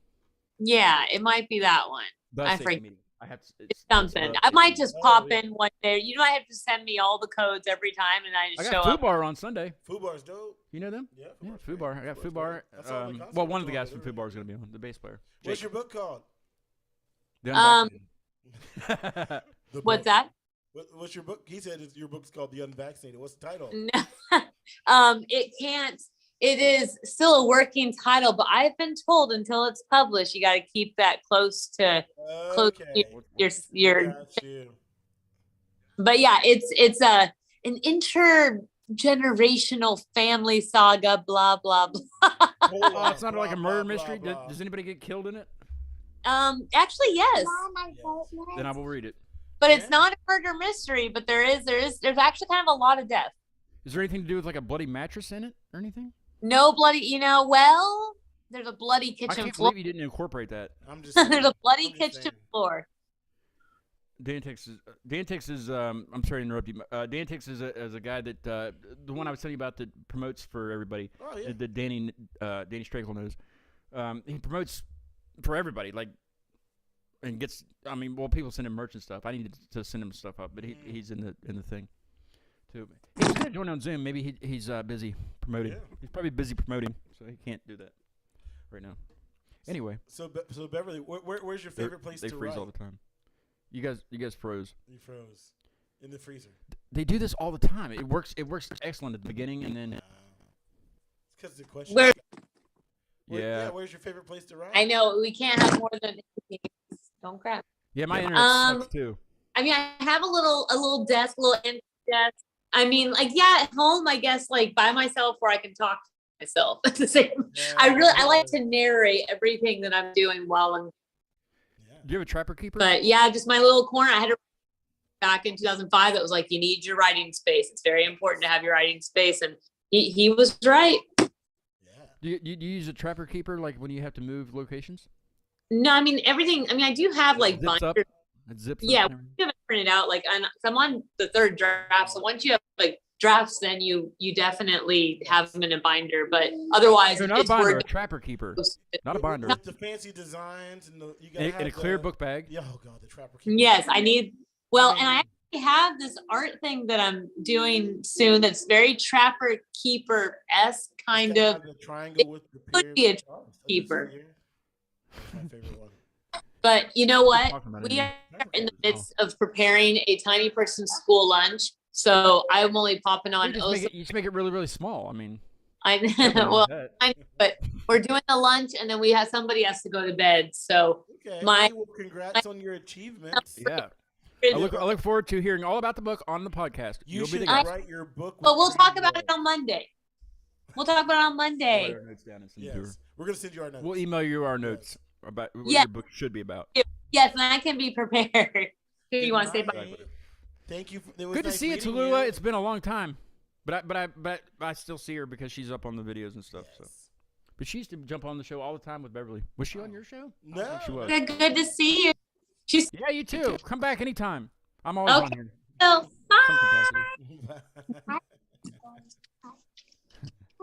Yeah, it might be that one. The I safety forget. meeting. I have to, It's something. I might just pop in one day. You might have to send me all the codes every time, and I I just got show Foo up. Bar on Sunday. Food bar's dope. You know them? Yeah. Yeah, Bar's Foo great. Bar. I got Foo Bar. great. I saw the concert Well, one of the tour guys from over Foo there. Bar is going to be on, the bass player. What's your book called? The Um, Unvaccinated. The What's book. that? What's your book? He said your book's called The Unvaccinated. What's the title? It can't. It is still a working title, but I've been told until it's published, you got to keep that close to Okay. your. Got you. But yeah, it's an intergenerational family saga. Blah blah blah. Oh, it's not like a murder mystery. Does anybody get killed in it? Actually, yes, Mom, I don't Then I want will read it. but Yeah. it's not a murder mystery. But there's actually kind of a lot of death. Is there anything to do with like a bloody mattress in it or anything? No bloody, well, there's a bloody I kitchen can't floor. believe you didn't incorporate that. I'm just. There's a bloody I'm just kitchen saying. floor. Dantix is I'm sorry to interrupt you. Dantix is a guy that the one I was telling you about that promotes for everybody. Oh yeah. That Danny Strakel knows. He promotes for everybody, like, and gets. I mean, well, people send him merch and stuff. I need to send him stuff up, but he's in the thing too. He's gonna join on Zoom. Maybe he's busy promoting. Yeah. He's probably busy promoting, so he can't do that right now. Anyway, So Beverly, where's your favorite place they to freeze write? all the time. You guys froze. You froze in the freezer. They do this all the time. It works excellent at the beginning, and then It's because the question. Where- yeah. Where's your favorite place to write? I know we can't have more than. Don't crap. Yeah, my internet sucks too. I mean, I have a little desk, a little empty desk. I mean, like, yeah, at home, I guess, like by myself, where I can talk to myself at the same. I like to narrate everything that I'm doing while I'm. Yeah. Do you have a trapper keeper? But yeah, just my little corner. I had a back in 2005 that was like, you need your writing space. It's very important to have your writing space, and he was right. Yeah. Do you use a trapper keeper like when you have to move locations? No, I mean everything. I mean, I do have like Zips up. binders. It zips Yeah, up. and we haven't printed out like I'm on the third draft. So once you have like drafts, then you definitely have them in a binder. But otherwise, everything. No, not a it's binder, Word a trapper keeper. docs. Not a binder. With the fancy designs and the you gotta In a clear the- book bag. Yeah, oh god, the trapper. keeper. Yes, I need. Well, and I mean, actually have this art thing that I'm doing soon. That's very trapper keeper esque it's kind gotta of. have the triangle with the could be a pyramid. Oh, that's keeper. here. That's my favorite one. But you know what? Talking about it We anyway. are in the midst of preparing a tiny person school lunch. So I'm only popping on. You just make it really, really small. I mean, I nothing wrong well, with that. but we're doing the lunch, and then somebody has to go to bed. So Okay. My- well, congrats on your achievements. Yeah. I look forward to hearing all about the book on the podcast. You You'll be should the guest. write your book. but with we'll talk training about it wheels. on Monday. We'll talk about it on Monday. Write our notes down and send it to her. Yes, we're gonna send you our notes. We'll email you our notes about what Yeah. your book should be about. Yes, and I can be prepared. Who you want to say? Good Bye? night. Thank you. It was Good to nice see you, meeting Tallulah. It's been a long time, but I still see her because she's up on the videos and stuff. So, Yes. but she used to jump on the show all the time with Beverly. Was she on your show? I don't No. think she was. Good to see you. She's Yeah, you too. Come back anytime. I'm always Okay. on here. so bye. Some capacity.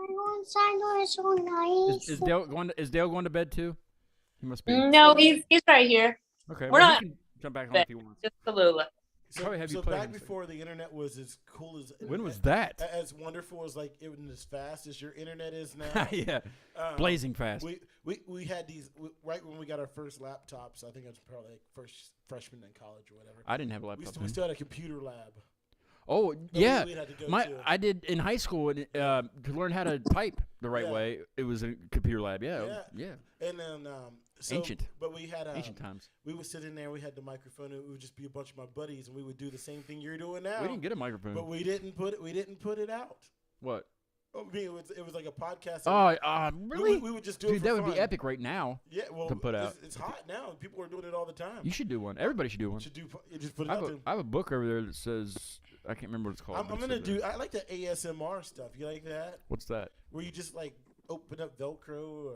I want inside is so nice. Is Dale going to bed too? He must be. No, he's right here. Okay. we're Well, not- he can jump back on if he wants. Just Tallulah. Probably have you So play back on this before the internet was as cool as When was that? as wonderful as like it was as fast as your internet is now. Yeah, blazing fast. We had these right when we got our first laptops. I think it was probably like first freshman in college or whatever. I didn't have a We laptop. still, we then. still had a computer lab. Oh that yeah, we had to go my to. I did in high school and, to learn how to type the right Yeah. way. It was a computer lab. Yeah, Yeah. yeah. And then so, Ancient. But we had Ancient times. we would sit in there. We had the microphone. And it would just be a bunch of my buddies, and we would do the same thing you're doing now. We didn't get a microphone. but we didn't put it out. What? I mean, it was like a podcast. Oh, really? We would just do it Dude, for that would be fun. epic right now. Yeah, well, to put out. It's hot now, and people are doing it all the time. You should do one. Everybody should do one. should do you just put it I out have, there. I have a book over there that says I can't remember what it's called. I'm but it gonna says there. do. I like the ASMR stuff. You like that? What's that? Where you just like open up Velcro or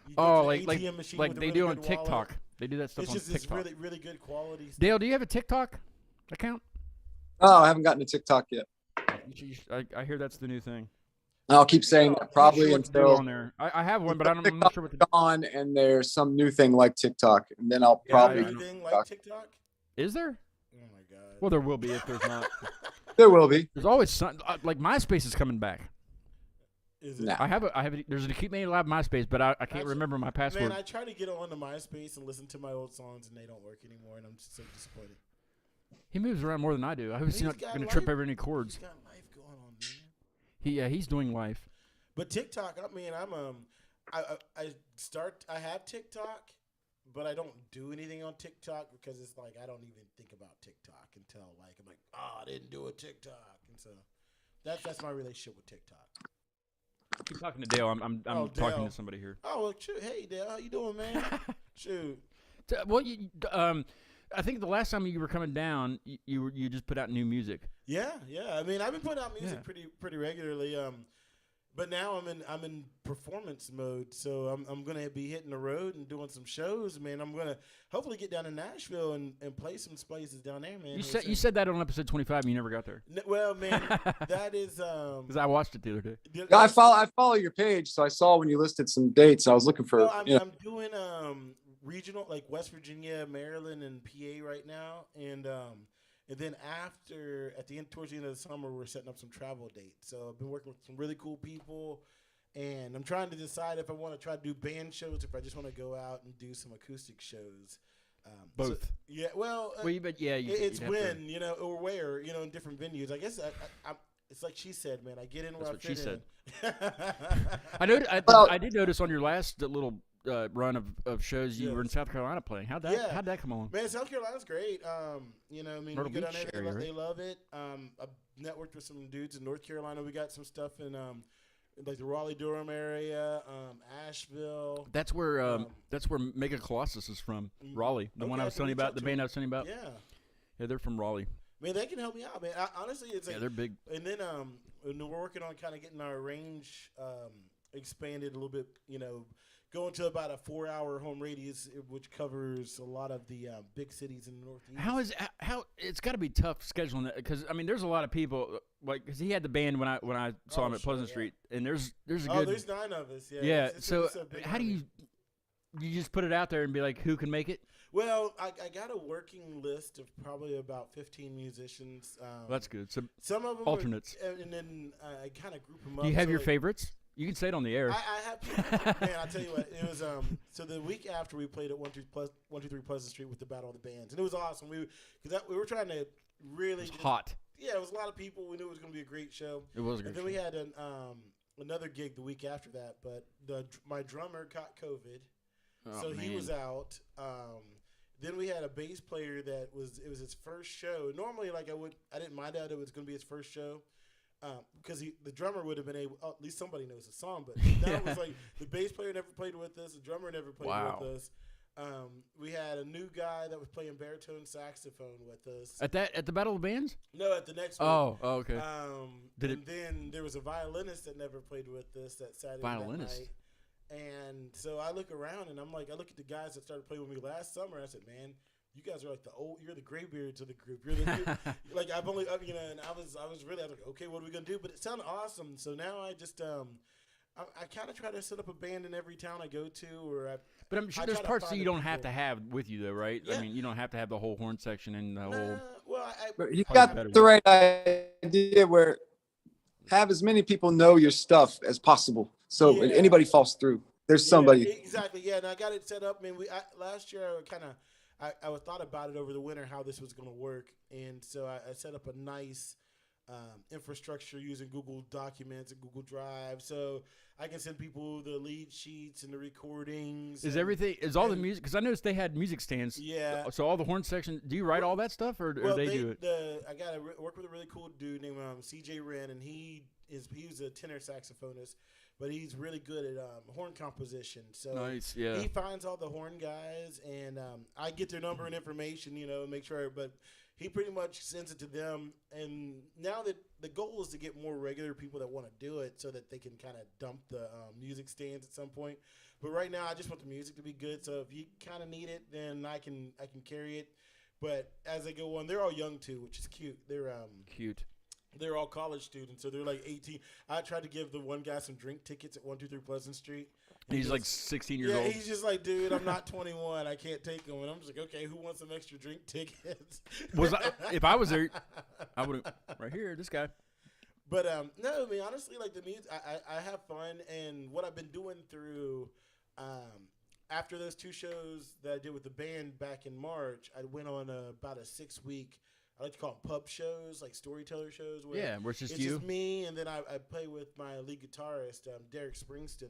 you go Oh, to like the like ATM machine like with a they really do on good wallet. TikTok. They do that stuff It's on just this TikTok. really really good quality. Stuff. Dale, do you have a TikTok account? Oh, I haven't gotten to TikTok yet. I hear that's the new thing. And I'll keep saying that I'm not probably sure what to do until on there. I have one, but I'm not sure what to do. on and there's some new thing like TikTok, and then I'll Yeah, I probably know. Anything like TikTok? Is there? Oh my god. Well, there will be if there's not. there will be. There's always some, like MySpace is coming back. Is it? Nah. I have there's an Acute Mania Lab MySpace, but I can't Actually, remember my password. Man, I try to get on to MySpace and listen to my old songs, and they don't work anymore, and I'm just so disappointed. He moves around more than I do. I was He's not got going to trip life. over any chords. He's got life going on, man. He's doing life. But TikTok, I mean, I have TikTok, but I don't do anything on TikTok because it's like I don't even think about TikTok until like I'm like, I didn't do a TikTok, and so that's my relationship with TikTok. Keep talking to Dale. I'm Oh, talking Dale. to somebody here. Oh, well, shoot. Hey, Dale, how you doing, man? Shoot. Well, I think the last time you were coming down, you just put out new music. Yeah. I mean, I've been putting out music Yeah. pretty regularly. But now I'm in performance mode, so I'm gonna be hitting the road and doing some shows, man. I'm gonna hopefully get down to Nashville and play some places down there, man. You said that on episode 25, and you never got there. Well, man, that is Because I watched it the other day. Yeah, I follow your page, so I saw when you listed some dates. I was looking for. No, you know, I'm doing regional, like West Virginia, Maryland, and PA right now, and then towards the end of the summer, we're setting up some travel dates. So I've been working with some really cool people, and I'm trying to decide if I want to try to do band shows, if I just want to go out and do some acoustic shows. Both. Yeah, well, But yeah, it's you'd have when, or where, in different venues. I guess it's like she said, man. I get in where That's I what fit she said. in. I did notice on your last little run of shows you were in Yes. South Carolina playing. How'd that come on? Man, South Carolina's great. I mean, Myrtle we go down Beach there, area, they love it. I've networked with some dudes in North Carolina. We got some stuff in like the Raleigh-Durham area, Asheville. That's where Mega Colossus is from. Raleigh, the one I was telling you about, the band I was telling you about. Yeah. They're from Raleigh. Man, they can help me out, man. Honestly, it's like, Yeah, they're big. And then we're working on kind of getting our range expanded a little bit, going to about a 4-hour home radius, which covers a lot of the big cities in the Northeast. How it's got to be tough scheduling that, because I mean there's a lot of people because he had the band when I saw him at Pleasant Street, and there's a good there's 9 of us. Yeah. yeah. It's So a big how do army. you just put it out there and be like, who can make it? Well, I got a working list of probably about 15 musicians. Well, that's good. So Some of them alternates. and then I kind of group them up. do you have so your like, favorites? You can say it on the air. I have. Man, I'll tell you what. It was so the week after we played at 123 Pleasant Street with the Battle of the Bands, and it was awesome. We were trying to really It's hot. Yeah, it was a lot of people. We knew it was going to be a great show. It was a And great then show. we had another gig the week after that, but my drummer caught COVID, Oh, so he man. was out. Then we had a bass player it was his first show. Normally, like I didn't mind that it was going to be his first show. Because the drummer would have been able, at least somebody knows the song, but now it was like the bass player never played with us, the drummer never played with us. We had a new guy that was playing baritone saxophone with us. At the Battle of the Bands? No, at the next one. Oh, okay. Then there was a violinist that never played with us that Saturday Violinist? night. And so I look around and I look at the guys that started playing with me last summer. And I said, man, you guys are like you're the graybeards of the group. You're like I've only, and I was like, okay, what are we gonna do? But it sounded awesome. So now I just, I kind of try to set up a band in every town I go to, or But I'm sure I there's try to parts that find you the don't have people. to have with you, though, right? Yeah. I mean, you don't have to have the whole horn section and the whole. Well, But he's Probably got better. the right idea where have as many people know your stuff as possible. So if Yeah. anybody falls through, there's somebody. Yeah, exactly. Yeah, and I got it set up. I mean, last year I thought about it over the winter how this was going to work, and so I set up a nice infrastructure using Google Documents and Google Drive, so I can send people the lead sheets and the recordings. Is and- everything? Is all the and- music? Because I noticed they had music stands. Yeah. So all the horn section. Do you write all that stuff, or Well, they do it? I got to work with a really cool dude named CJ Wren, and he's a tenor saxophonist, but he's really good at horn composition. So Nice. Yeah. he finds all the horn guys, and I get their number and information, and make sure. But he pretty much sends it to them. And now that the goal is to get more regular people that want to do it, so that they can kind of dump the music stands at some point. But right now, I just want the music to be good. So if you kind of need it, then I can carry it. But as they go on, they're all young too, which is cute. Cute. They're all college students, so they're like 18. I tried to give the one guy some drink tickets at 123 Pleasant Street. And He's he like goes, 16 years yeah, old. he's just like, dude, I'm not 21. I can't take them. And I'm just like, okay, who wants some extra drink tickets? If I was there, I would have. Right here, this guy. But no, I mean, honestly, like the music, I have fun, and what I've been doing through after those 2 shows that I did with the band back in March, I went on about a 6-week. I like to call them pub shows, like storyteller shows. Where Yeah, where it's just it's you. just me, and then I play with my lead guitarist, Derek Springston,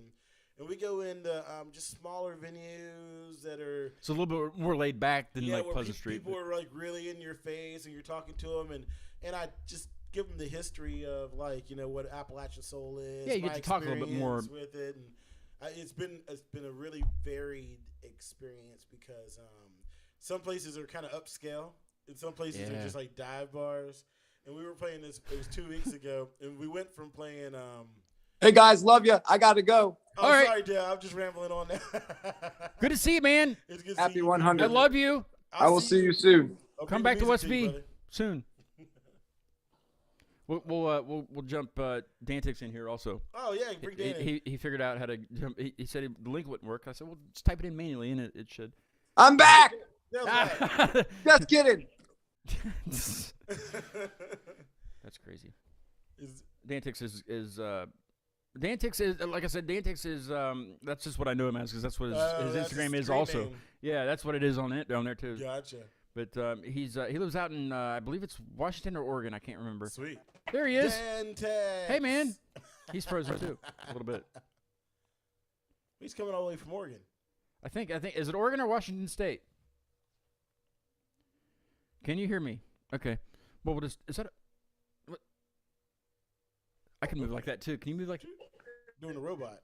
and we go into just smaller venues that are It's a little bit more laid back than like where Pleasant Street. people are like really in your face, and you're talking to them, and I just give them the history of like what Appalachian soul is. Yeah, you get my to talk a little bit more. experience with it, and it's been a really varied experience because some places are kind of upscale. And some places are Yeah. just like dive bars. And we were playing this, it was 2 weeks ago, and we went from playing. Hey guys, love you. I got to go. Oh, All right. sorry, Dale. I'm just rambling on now. Good to see you, man. It's good to Happy see you. 100. I love you. I will see you soon. I'll Come bring back the to West music you, B brother. soon. We'll jump Dantix in here also. Oh, yeah, bring Dan in. He figured out how to jump. He said the link wouldn't work. I said, well, just type it in manually, and it should. I'm back. Dale's back. Just kidding. That's crazy. Is- Dantix is Dantix is like I said. Dantix is that's just what I know him as because that's what his that's Instagram is screen also. name. Yeah, that's what it is on it down there too. Gotcha. But he lives out in I believe it's Washington or Oregon. I can't remember. Sweet. There he is. Dantex. Hey man, he's frozen too a little bit. He's coming all the way from Oregon. I think is it Oregon or Washington State? Can you hear me? Okay. Well, we'll just is that? What? I can move like that too. Can you move like? Doing a robot.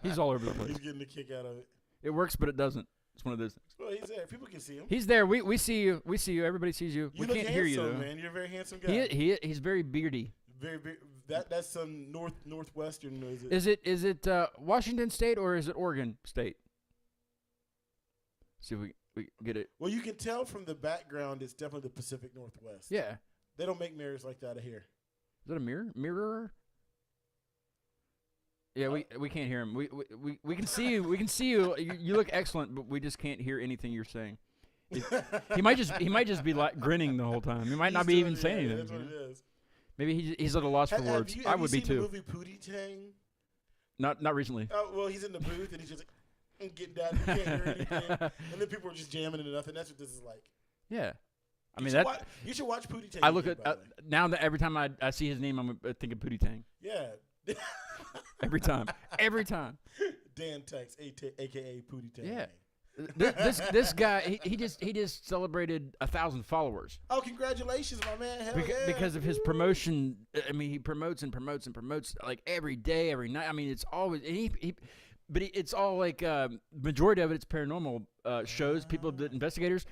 He's all over the place. He's getting a kick out of it. It works, but it doesn't. It's one of those things. Well, he's there. People can see him. He's there. We see you. We see you. Everybody sees you. You We look can't hear you handsome, though. man. You're a very handsome guy. He's very beardy. Very, very that's some northwestern. Is it? Is it Washington State or is it Oregon State? See if we get it. Well, you can tell from the background. It's definitely the Pacific Northwest. Yeah. They don't make mirrors like that here. Is that a mirror? Yeah, we can't hear him. We can see you. We can see you. You look excellent, but we just can't hear anything you're saying. He might just be like grinning the whole time. He might not be even saying anything. That's what it is. Maybe he's at a loss for words. I would be Have you too. seen the movie Pootie Tang? Not recently. Oh well, he's in the booth and he's just like getting down. You can't hear anything, and then people are just jamming into nothing. That's what this is like. Yeah. I You mean should that. you should watch Pootie Tang. I look again, at by the way. now that every time I see his name, I'm thinking Pootie Tang. Yeah. Every time. Every time. Dan Tex, aka Pootie Tang. Yeah. This guy he just celebrated 1,000 followers Oh, congratulations, my man! Hell yeah. because of his promotion. I mean, he promotes and promotes and promotes like every day, every night. I mean, it's always and but it's all like majority of it's paranormal shows, people that investigators,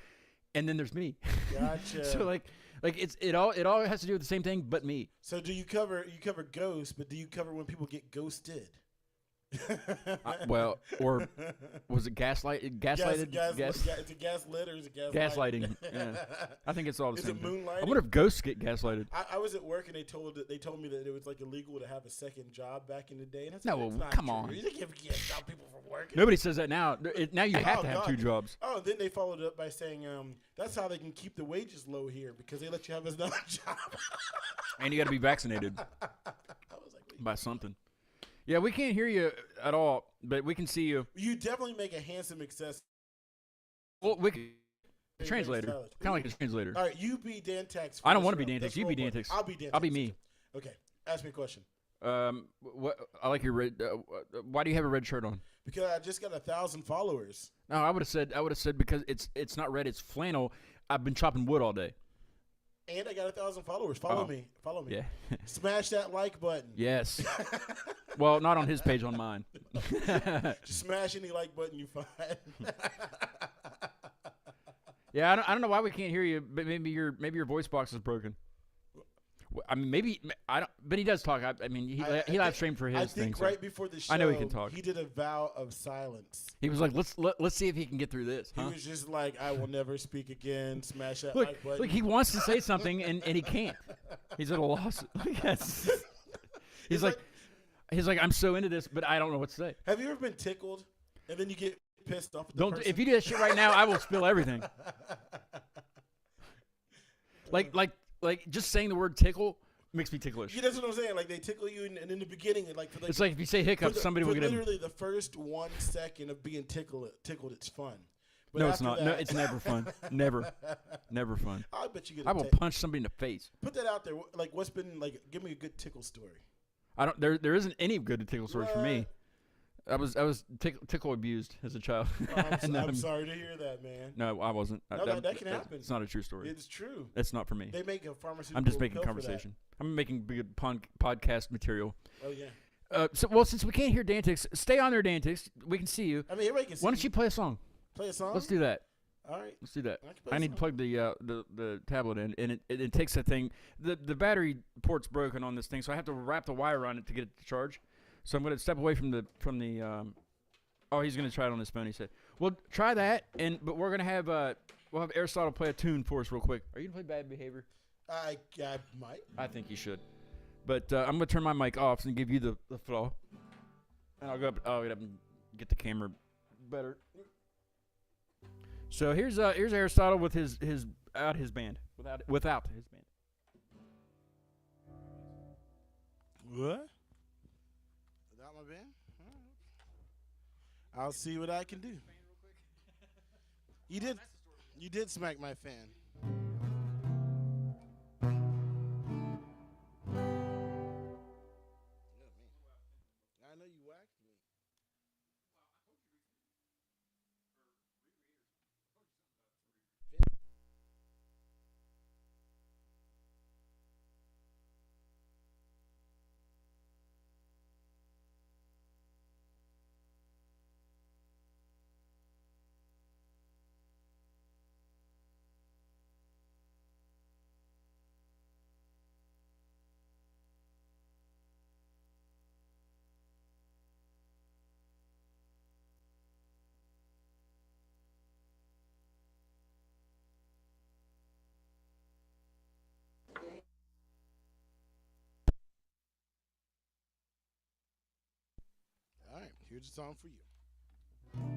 and then there's me. Gotcha. So like it all has to do with the same thing, but me. So do you cover ghosts, but do you cover when people get ghosted? Well, or was it gaslighted? Gaslighted? It's a gaslit or is it Gaslighting. Yeah. I think it's all the Is same it thing. moonlighting? I wonder if ghosts get gaslighted. I was at work and they told me that it was like illegal to have a second job back in the day. And I said, No, it's not come true. on. You can't stop people from working. Nobody says that now. Now you have to have God. 2 jobs. Oh, then they followed up by saying that's how they can keep the wages low here because they let you have another job. And you got to be vaccinated I was like, by something. Yeah, we can't hear you at all, but we can see you. you definitely make a handsome accessory. Well, we can. Translator. Kind of like a translator. All right, you be Dantex. I don't want to be Dantex. Let's You be role play. Dantex. I'll be Dantex. I'll be me. Okay, ask me a question. What? I like your red. Why do you have a red shirt on? Because I just got 1,000 followers. No, I would have said because it's not red. It's flannel. I've been chopping wood all day. And I got 1,000 followers. Follow Oh. me. Follow me. Yeah. Smash that like button. Yes. Well, not on his page, on mine. Just smash any like button you find. Yeah, I don't know why we can't hear you, but maybe your voice box is broken. I mean, maybe I don't. But he does talk. I mean, he live streamed for his I thing. think So right before the show, I know he can talk. He did a vow of silence. he was like, let's see if he can get through this. Huh? He was just like, I will never speak again. Smash that Look, like button. look, he wants to say something and he can't. He's at a loss. Yes. He's like, I'm so into this, but I don't know what to say. Have you ever been tickled and then you get pissed off at the Don't. person? If you do that shit right now, I will spill everything. Like just saying the word tickle makes me ticklish. Yeah, that's what I'm saying. Like they tickle you, and in the beginning, and like for It's like if you say hiccups, somebody will get him. literally the first 1 second of being tickled. It's fun. But No, it's after not. that- No, it's never fun. Never fun. I bet you get. I will punch somebody in the face. Put that out there. Like, what's been like? Give me a good tickle story. I don't. There isn't any good tickle stories for me. I was tickle abused as a child. Oh, I'm, No, I'm sorry to hear that, man. No, I wasn't. No, that can happen. It's not a true story. It's true. It's not for me. They make a pharmaceutical. I'm just making pill for that. conversation. I'm making good podcast material. Oh yeah. Since we can't hear Dantix, stay on there, Dantix. We can see you. I mean, everybody can see. Why don't you play a song? play a song? Let's do that. All right. Let's do that. I can play I a need to song. plug the tablet in, and it takes that thing. The battery port's broken on this thing, so I have to wrap the wire on it to get it to charge. So I'm going to step away from the. Oh, he's going to try it on his phone. He said, "Well, try that, but we're going to have we'll have Aristotle play a tune for us real quick. Are you going to play Bad Behavior? I might. I think you should. But I'm going to turn my mic off and give you the floor, and I'll get up and get the camera better. So here's Aristotle with his band without his band. What? Without my band? All right. I'll see what I can do. You did smack my fan. I know you whacked me. All right, here's a song for you.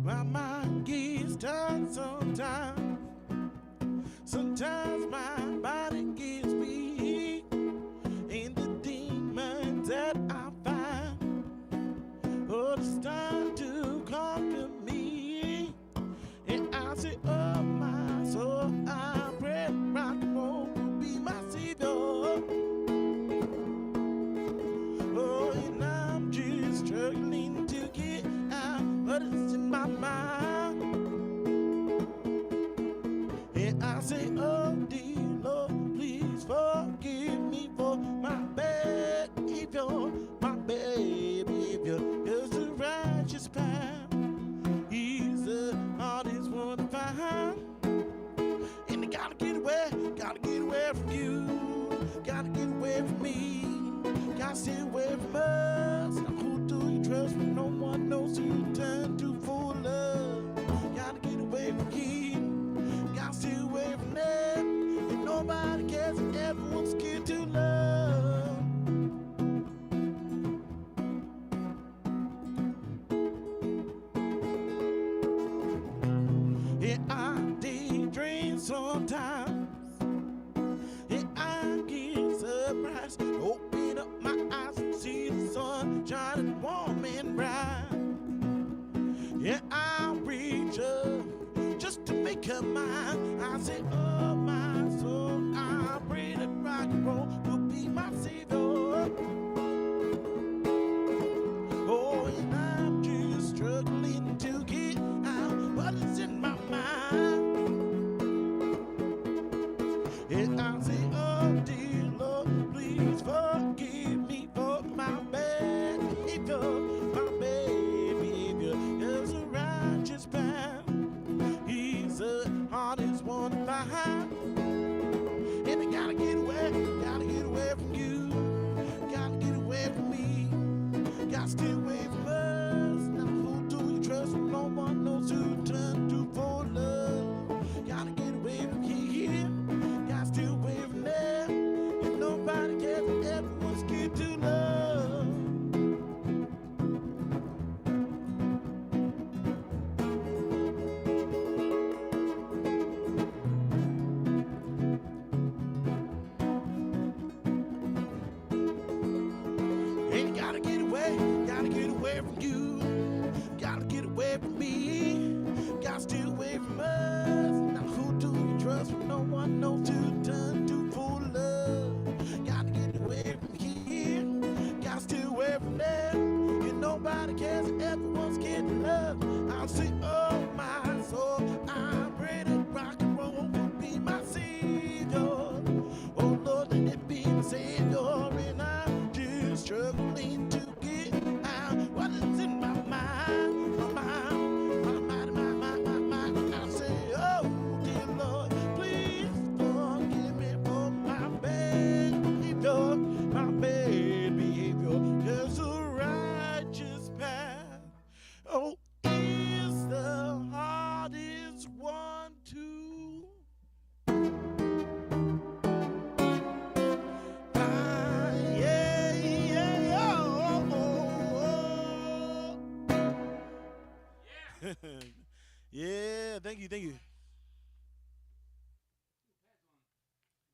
My mind gets tired sometimes. Sometimes my body gets weak, and the rock and roll will be my savior. Oh, and I'm just struggling to get out what is in my mind. And I say, oh dear Lord, please forgive me for my bad behavior. My bad behavior is a righteous path. He's the hardest one to find. And I gotta get away from you. Gotta get away from me. Gotta stay away from us. Now who do you trust when no one knows who to turn to for love? Gotta get away from here. Gotta stay away from there. And nobody cares if everyone's scared to love. And you gotta get away from you. Gotta get away from me. Gotta stay away from us. Now who do you trust when no one knows who to turn to for love? Gotta get away from here. Gotta stay away from there. And nobody cares if everyone's scared to love. I'll say, oh my soul, I'm ready to rock and roll will be my savior. Oh Lord, let it be my savior. And I'm just struggling to get out what is in my mind. My mind. I'll say, oh dear Lord, please forgive me for my bad behavior. My bad behavior is a righteous path. Oh, is the hardest one to find. Yeah, oh. Yeah, thank you.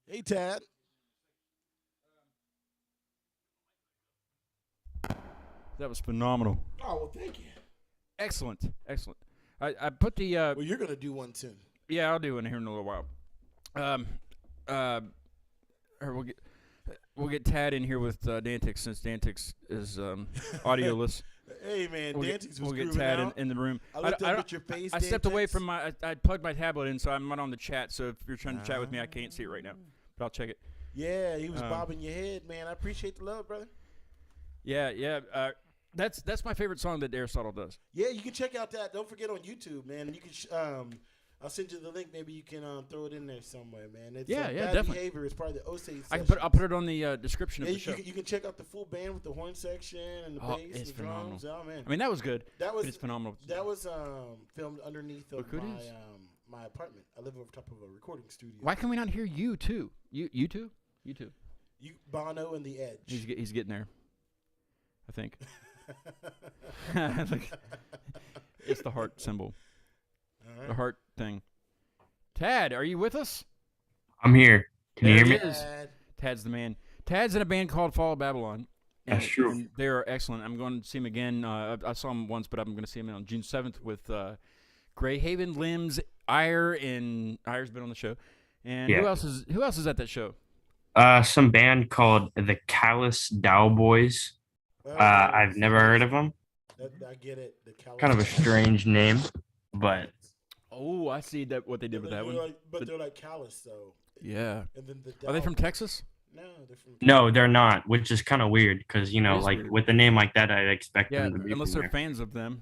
Hey, Tad. That was phenomenal. Oh, well, thank you. Excellent. I put the Well, you're gonna do one soon. yeah, I'll do one here in a little while. Or we'll get Tad in here with Dantix since Dantix is audioless. Hey, man, Dante's was We'll get grooving Tad out. in the room. I looked up at your face, I stepped away Dantix. from I plugged my tablet in, so I'm not on the chat. So if you're trying to chat with me, I can't see it right now, but I'll check it. Yeah, he was bobbing your head, man. I appreciate the love, brother. Yeah. That's my favorite song that Aristotle does. Yeah, you can check out that. Don't forget on YouTube, man. You can. I'll send you the link. Maybe you can throw it in there somewhere, man. It's, Yeah, Bad definitely. Behavior is part of the Osage. I'll put it on the description of Yeah, the show. you can check out the full band with the horn section and the bass and it's the phenomenal. drums. Oh man, I mean, that was good. it's phenomenal. That was filmed underneath of Look who it is. my apartment. I live over top of a recording studio. Why can we not hear you too? You too? You too. You Bono and the Edge. He's getting there. I think. It's the heart symbol. All right. The heart thing. Tad, are you with us? I'm here. Can you There hear he me? is. Tad's the man. Tad's in a band called Fall of Babylon. That's true. And they are excellent. I'm going to see him again. I saw him once, but I'm going to see him on June 7th with Greyhaven, Limbs, Ire, and Ire's been on the show. And Yeah. who else is at that show? Some band called the Callous Boys. I've never heard of them. I get it. The Callous Kind of a strange name, but Oh, I see what they did with that one. They're like Callous, though. Yeah. And then the Are they from Dow- Texas? No, they're from. no, they're not, which is kind of weird because, It is like weird. with a name like that, I'd expect Yeah, them to be unless from they're there. fans of them.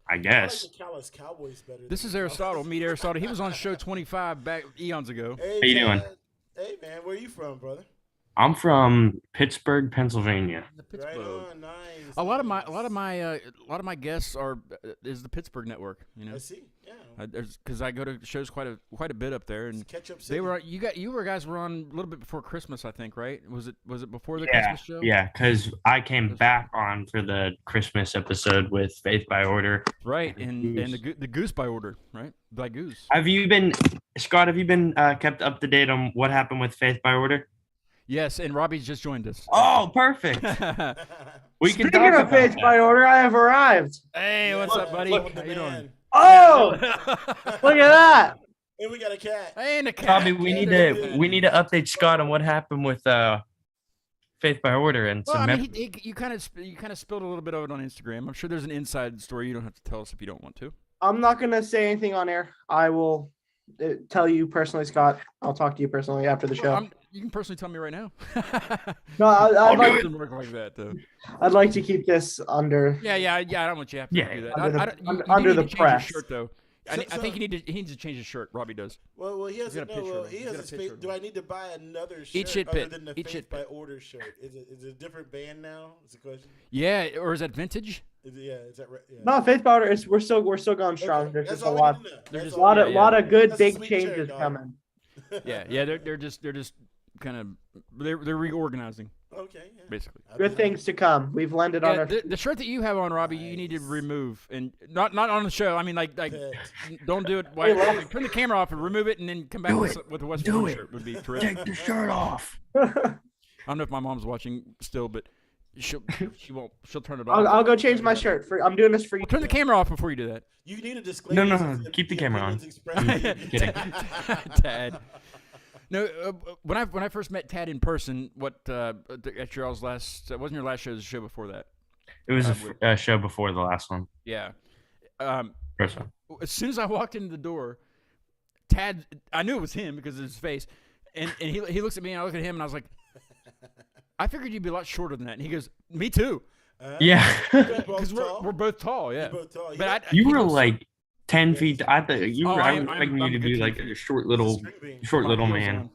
I I like guess. the Callous Cowboys better. This than is the Aristotle. Callous. Meet Aristotle. He was on show 25 back eons ago. Hey, How you doing? Chad. Hey, man, where you from, brother? I'm from Pittsburgh, Pennsylvania. The Right Pittsburgh. on, nice. A lot of my guests are is the Pittsburgh network. You know, I see. Yeah. because I go to shows quite a bit up there, and Catch up. they were you guys were on a little bit before Christmas, I think, right? Was it before the Yeah, Christmas show? yeah, because I came back on for the Christmas episode with Faith by Order. Right, and Goose. the Goose by Order, right? By Goose. Have you been kept up to date on what happened with Faith by Order? Yes, and Robbie's just joined us. Oh, perfect. We can Speaking talk of about Faith that. by Order, I have arrived. Hey, what's up, buddy? Look, How you doing? Oh, look at that. And we got a cat. And a cat. Bobby, we need to update Scott on what happened with Faith by Order and Well, some. I mean, you kind of spilled a little bit of it on Instagram. I'm sure there's an inside story. You don't have to tell us if you don't want to. I'm not gonna say anything on air. I will tell you personally, Scott. I'll talk to you personally after the show. You can personally tell me right now. No, I'd like, to work like that, though. I'd like to keep this under. Yeah. I don't want you to have to do that. Under the change your press. shirt, though. I think he needs to change his shirt. Robbie does. Well, he has He's got a picture of him. he He's has got a a picture space. of Do him. I need to buy another shirt Eat shit other pit. than the Eat Faith shit by pit. Order shirt? Is it a different band now? Is the question? Yeah, or is that vintage? Is that right? Yeah. No, Faith Powder is we're still going strong. Okay, There's that's just a all we lot, need to know. There's That's just all we lot need of to know. good That's a big sweet changes shirt, dog. coming. Yeah. They're just kind of they're reorganizing Okay. Yeah. basically. Good things to come. We've landed on Yeah, our. the shirt that you have on, Robbie, you need to Nice. remove and not on the show. I mean, like Pet. don't do it. Turn the camera off and remove it, and then come back with a West Point shirt. Would be terrific. the shirt off. I don't know if my mom's watching still, but she won't. She'll turn it off. I'll go change my shirt. I'm doing this for you. Turn the camera off before you do that. You need a disclaimer. No, since keep the camera on. opinions expressed- Kidding. Tad. No, when I first met Tad in person, at your all's last wasn't your last show, it was the show before that. It was a show before the last one. Yeah. First one. As soon as I walked into the door, Tad, I knew it was him because of his face, and he looks at me and I look at him and I was like, I figured you'd be a lot shorter than that. And he goes, me too, Yeah. because we're both tall. Yeah. You're both tall. But You were like 10 feet. I thought you were. Oh, I I'm- was expecting I'm you to good be to like you. a short little man.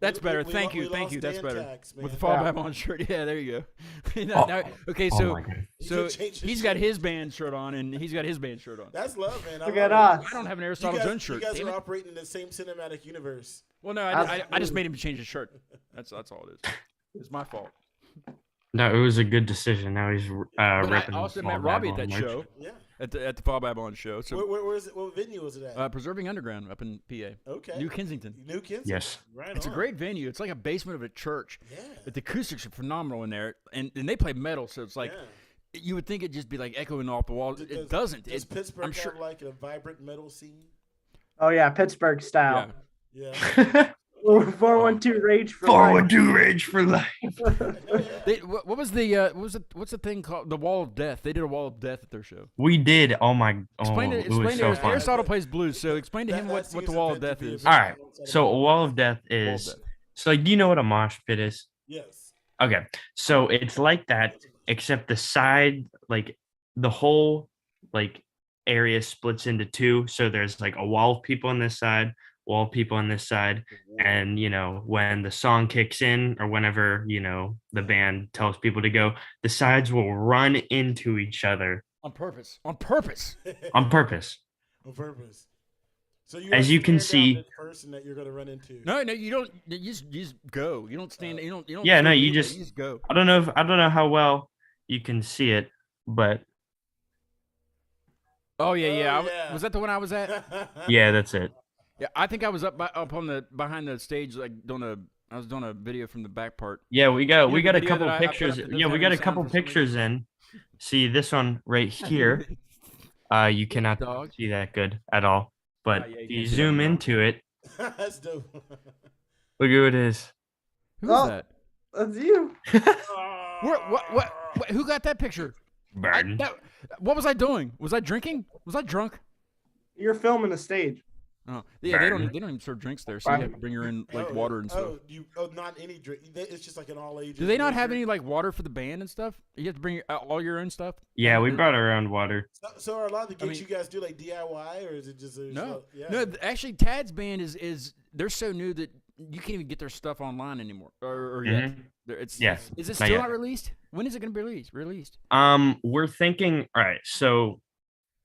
That's better. We Thank lost you. That's Dan better. Tax, With the man. fall Yeah. back on shirt. Yeah, there you go. Okay, Oh so my God. He so should change his he's got shirt. his band shirt on, and he's got his band shirt on. That's love, man. Look at us. I don't have an You Aristotle guys, Jones shirt. you guys damn are it. operating in the same cinematic universe. Well, no, I just made him change his shirt. That's all it is. It's my fault. No, it was a good decision. Now he's But I repping. also Small met Robbie at Babylon that merch. show, Yeah. at the Fall Babylon show. So Where is it? What venue was it at? Preserving Underground up in PA, Okay. New Kensington. New Kensington. Yes. Right It's a on. great venue. It's like a basement of a church. Yeah. But the acoustics are phenomenal in there, and they play metal, so it's like Yeah. you would think it'd just be like echoing off the walls. It doesn't. Does Pittsburgh I'm sure. have like a vibrant metal scene? Oh yeah, Pittsburgh style. Yeah. Yeah. 412 Rage for life. 412 Rage for life. What was what's the thing called? The Wall of Death. They did a Wall of Death at their show. We did. Oh my. Explain it was explain so to fun. Aristotle plays blues, so explain to That- him that what seems the Wall a of bit Death to be is. a All right. So a wall of death is. Death. So like, do you know what a mosh pit is? Yes. Okay. So it's like that, except the side, like the whole like area splits into two. So there's like a wall of people on this side, wall of people on this side. And, when the song kicks in or whenever, the band tells people to go, the sides will run into each other On purpose. On purpose. on purpose. On purpose. So As you can stare down see- this person that you're gonna run into. No, you don't. You just go. You don't stand. You don't. Yeah, no, stand you there, just- go. I don't know how well you can see it, but Oh yeah. Oh, yeah. Was that the one I was at? yeah, that's it. Yeah, I think I was up on the behind the stage, like I was doing a video from the back part. Yeah, we got You know a the video couple that I put pictures. up that doesn't Yeah, we have got any a couple sound for some pictures in. See this one right here. You cannot Dog. see that good at all. But yeah, you if you can't see zoom that. into it, That's dope. look at what it is. Who's Oh. that? That's you. What? Who got that picture? Burden. What was I doing? Was I drinking? Was I drunk? You're filming the stage. Oh, yeah. They don't Burn. even serve drinks there, so you have to bring her in like water and stuff. Not any drink. It's just like an all ages. Do they not have any like water for the band and stuff? You have to bring all your own stuff. Yeah, we brought our own water. So are a lot of the gigs mean- you guys do like DIY, or is it just No, Yeah. no. Actually, Tad's band is they're so new that you can't even get their stuff online anymore or yet. Mhm. It's Yes, Is it not still yet. not released? When is it going to be released? We're thinking. All right, so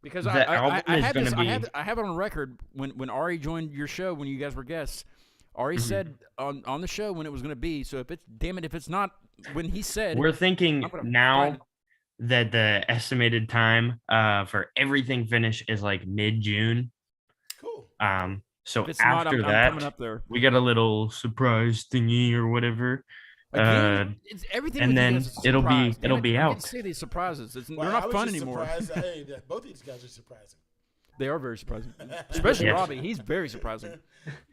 Because The I album is have gonna this, be- I have it on record when Ari joined your show when you guys were guests. Ari said on the show when it was going to be. So if it's not when he said we're thinking I'm gonna now find- that the estimated time for everything finish is like mid-June. Cool. So if it's not, after I'm that, coming up there. we got a little surprise thingy or whatever. Again, it's everything. and with you then guys is a it'll be- surprise. Damn it'll it, be I out. can't say these surprises. Well, they're I not was fun just anymore. surprised. Hey, both of these guys are surprising. They are very surprising, especially Yes. Robbie. He's very surprising.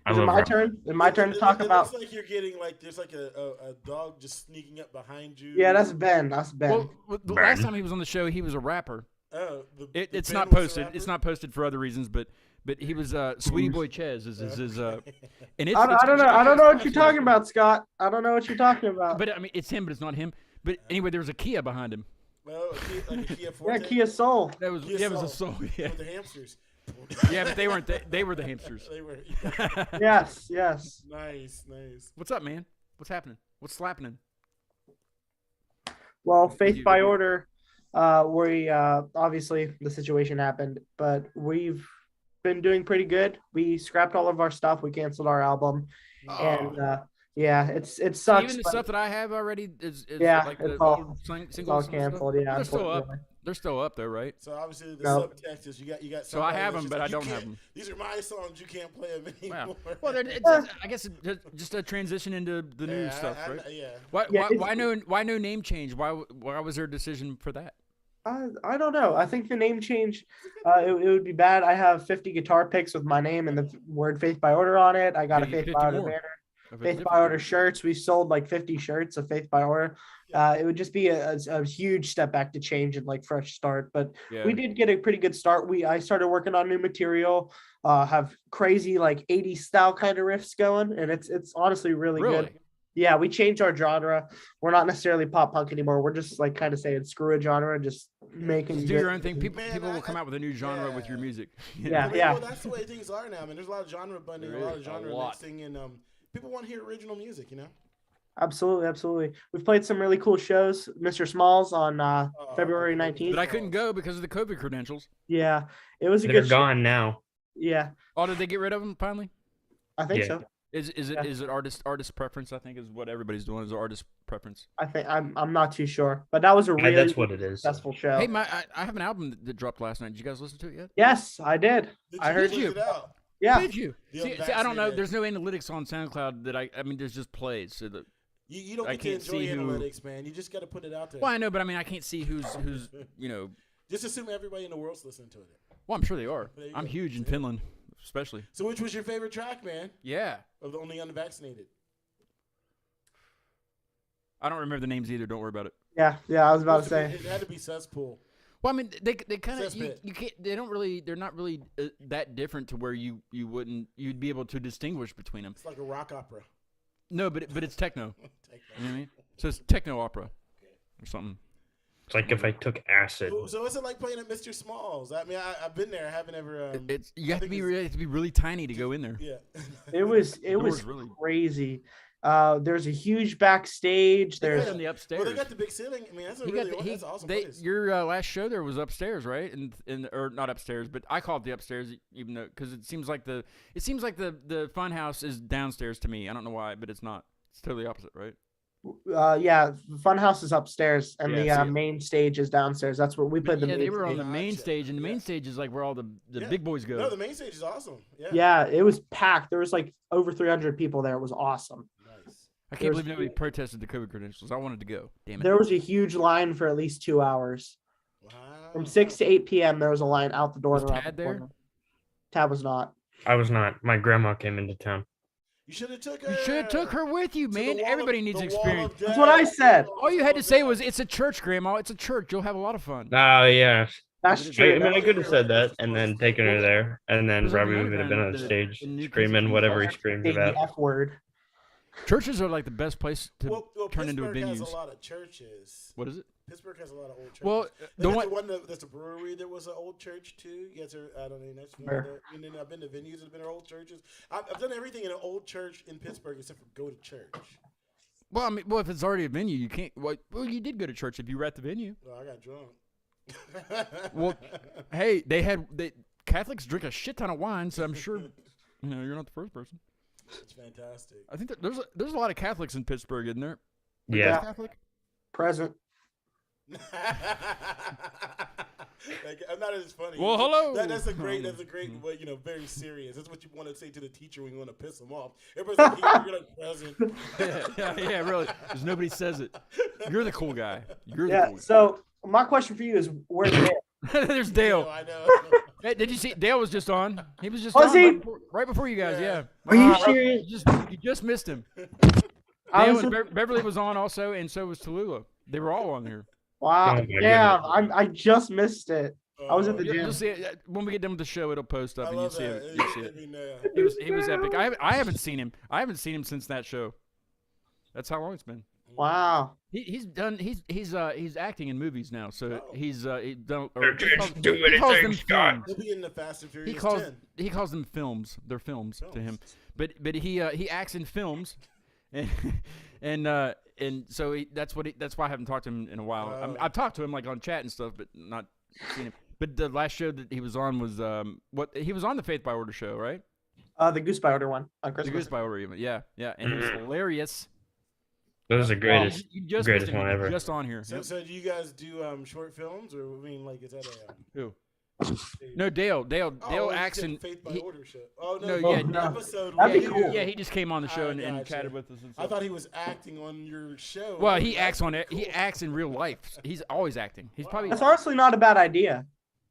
I Is it love my Rob. turn? Is it my turn to talk It about? looks like you're getting like there's like a dog just sneaking up behind you. Yeah, that's Ben. That's Ben. Well, the last Burn. time he was on the show, he was a rapper. Oh, It's Ben not was a posted. It's rapper? not posted for other reasons, but he was Sweetie Boy Chez is his and it's, I don't know. I don't know what you're talking about, Scott. I don't know what you're talking about. But I mean, it's him, but it's not him. But anyway, there was a Kia behind him. Well, like a Kia Yeah, Forte Kia Soul. That was Kia yeah, it was a Soul. soul. Yeah, with the hamsters. yeah, but they weren't. They were the hamsters. They were Yes, yes. nice. What's up, man? What's happening? What's slapping? Well, Faith by Order. We obviously the situation happened, but we've been doing pretty good. We scrapped all of our stuff. We canceled our album, and yeah, it sucks. Even the but stuff that I have already is Yeah, like it's the all- old singles. it's all and stuff. canceled. Yeah, they're still up. unfortunately. They're still up though, right? So obviously the No. subtext is you got. So I somebody have that's them, just but like, I you don't have can't- them. These are my songs. You can't play them anymore. Wow. Well, I guess it's just a transition into the new stuff, right? Yeah. Why, Yeah, why no name change? Why was there a decision for that? I don't know. I think the name change, it would be bad. I have 50 guitar picks with my name and the word Faith by Order on it. I got a Yeah, you Faith get by 50 Order more. banner. Faith by Order shirts. We sold like 50 shirts of Faith by Order. It would just be a huge step back to change and like fresh start. But Yeah. we did get a pretty good start. I started working on new material. Have crazy like 80s style kind of riffs going, and it's honestly really good. Yeah, we changed our genre. We're not necessarily pop punk anymore. We're just like kind of saying screw a genre and just making Just do good your own thing. music. Man, People will come out with a new genre with your yeah. music. Yeah. Well, that's the way things are now, man. There's a lot of genre blending, There a lot is, of a genre lot. mixing, and people want to hear original music, you know. Absolutely, absolutely. We've played some really cool shows. Mr. Smalls on February 19th. But I couldn't go because of the COVID credentials. Yeah, it was a They're good show. gone now. Yeah, Oh, did they get rid of them finally? I think Yeah. so. Is Yeah. it artist preference? I think is what everybody's doing is artist preference. I think I'm not too sure, but that was a Yeah, really that's what it is. successful show. Hey, I have an album that dropped last night. Did you guys listen to it yet? Yes, I did. I heard check you. it out? Yeah, Did you? The See, I don't know. Unvaccinated. There's no analytics on SoundCloud that I mean, there's just plays. So that, You don't I get to can't enjoy see who- analytics, man. You just got to put it out there. well, I know, but I mean, I can't see who's you know. Just assume everybody in the world's listening to it. Well, I'm sure they are. There you I'm go. huge in Finland, especially. So, which was your favorite track, man? Yeah. Of the only unvaccinated? I don't remember the names either. Don't worry about it. yeah. I was about to say. It had to be Cesspool. Well, I mean, they kind of Cesspit. you can't. They're not really that different to where you'd be able to distinguish between them. It's like a rock opera. No, but it's techno. Techno. You know what I mean? So it's techno opera or something. It's like if I took acid. So what's it like playing at Mr. Smalls? I mean, I've been there. I haven't ever. It's you have to think be it's- really, you have to be really tiny to go in there. Yeah. It was door's really- crazy. There's a huge backstage. They're There's in the Well, upstairs. they got the big ceiling. I mean, that's a He really got the, that's an awesome they, place. your last show there was upstairs, right? Or not upstairs, but I call it the upstairs, even though because it seems like the fun house is downstairs to me. I don't know why, but it's not. It's totally opposite, right? yeah, Funhouse is upstairs and Yeah, the see- main stage is downstairs. That's where we played the Yeah, main they were on stage. the main Gotcha. stage, and the main Yeah. stage is like where all the Yeah. big boys go. No, the main stage is awesome. Yeah. Yeah, it was packed. There was like over 300 people there. It was awesome. Nice. I can't there's- believe nobody protested the COVID credentials. I wanted to go. Damn it. There was a huge line for at least 2 hours. Wow. From 6 to 8 p.m. there was a line out the door. Was and around Tad the there? corner. Tad was not. I was not. My grandma came into town. You should have took her. You should have took her with you, to the man. wall of- Everybody needs the wall of experience. That's what I death. said. All you had to say was, "It's a church, Grandma. It's a church. You'll have a lot of fun." Oh yeah. That's I true. mean, I could have said that and then taken her there, and then There's like Robbie another would have been band on that- stage in New screaming Kentucky. whatever he screamed Say the about. F word. Churches are like the best place to Well, turn into a Pittsburgh has venues. a lot of churches. What is it? Pittsburgh has a lot of old churches. Well, They the got one. the one that's a brewery. There was an old church too. You guys are, I don't know. That's one Where? of the, and then I've been to venues that have been old churches. I've done everything in an old church in Pittsburgh except for go to church. Well, I mean, if it's already a venue, you can't. Well, you did go to church if you were at the venue. Well, I got drunk. Well, hey, Catholics drink a shit ton of wine, so I'm sure you're not the first person. It's fantastic. I think that there's a lot of Catholics in Pittsburgh, isn't there? Yeah. Catholic. Present. Like, I'm not as funny. Well, hello. That's a great, way, very serious. That's what you want to say to the teacher when you want to piss them off. Everybody's like, you're like present. yeah, really. Because nobody says it. You're the cool guy. You're the Yeah. cool guy. So my question for you is, where's Ben? There's Dale. I know. Hey, did you see? Dale was just on. He was just Was on he? right before you guys. Yeah. Are you serious? You just missed him. I Dale was and Beverly was on also, and so was Tallulah. They were all on here. Wow. Oh my Yeah, goodness. I just missed it. I was at the gym. You'll see it when we get done with the show. It'll post up, I and you'll love see that. it. You'll see it. I mean, He was epic. I haven't seen him. I haven't seen him since that show. That's how long it's been. Wow. He's acting in movies now. So Oh. he's done. They're just doing anything, Scott. he'll be in the Fast and Furious He calls them films. They're films to him. But he acts in films, and so that's why I haven't talked to him in a while. I've talked to him like on chat and stuff, but not seen him. But the last show that he was on was he was on the Faith by Order show, right? The Goose by Order one on The Christmas. Goose by Order, even. Yeah, and he was hilarious. That was the greatest. You just Greatest missed him. one ever. Just on here. So do you guys do short films, or I mean, like, is that a Who? No, Dale Oh, acts in. Faith by he- Order show? Oh No, no, yeah, the no. episode. That'd where be cool. Yeah, he just came on the show I and gotcha. chatted with us. And I stuff. thought he was acting on your show. Well, he acts on it. Cool. He acts in real life. He's always acting. He's probably That's honestly not a bad idea.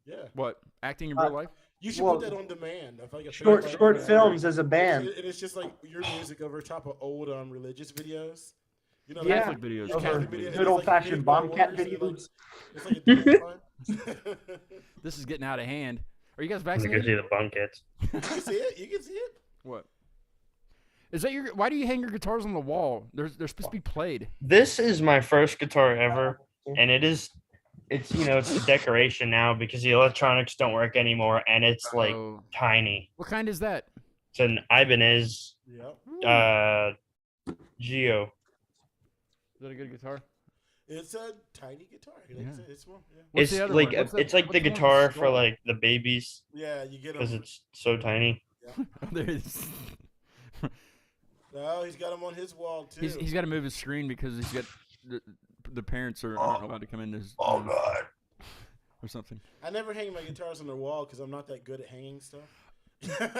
Yeah, what acting in real life. you should Well, put that on demand. I feel like a Short Faith by short Order. films as a band. And it's just like your music over top of old religious videos. You know, Yeah. Catholic videos. Yeah, Over Catholic videos. videos. good old fashioned Faith by Bombcat Order, so videos. It's like a dance line. This is getting out of hand. Are you guys You can vaccinated? see the bunkets. You can see it. You can see it. What? Is that your? Why do you hang your guitars on the wall? They're supposed to be played. This is my first guitar ever, and it's a decoration now because the electronics don't work anymore, and it's like Oh. tiny. What kind is that? It's an Ibanez Yep. Geo. Is that a good guitar? It's a tiny guitar. Like I Yeah. said, it's small. Yeah. What's It's the other like one? What's the- it's like the what's one with guitar for skull? like the babies Yeah, you get because him. it's so tiny. Oh, there it is. No, he's got him on his wall too. He's got to move his screen because he's got the parents aren't allowed to come in his God! or something. I never hang my guitars on the wall because I'm not that good at hanging stuff.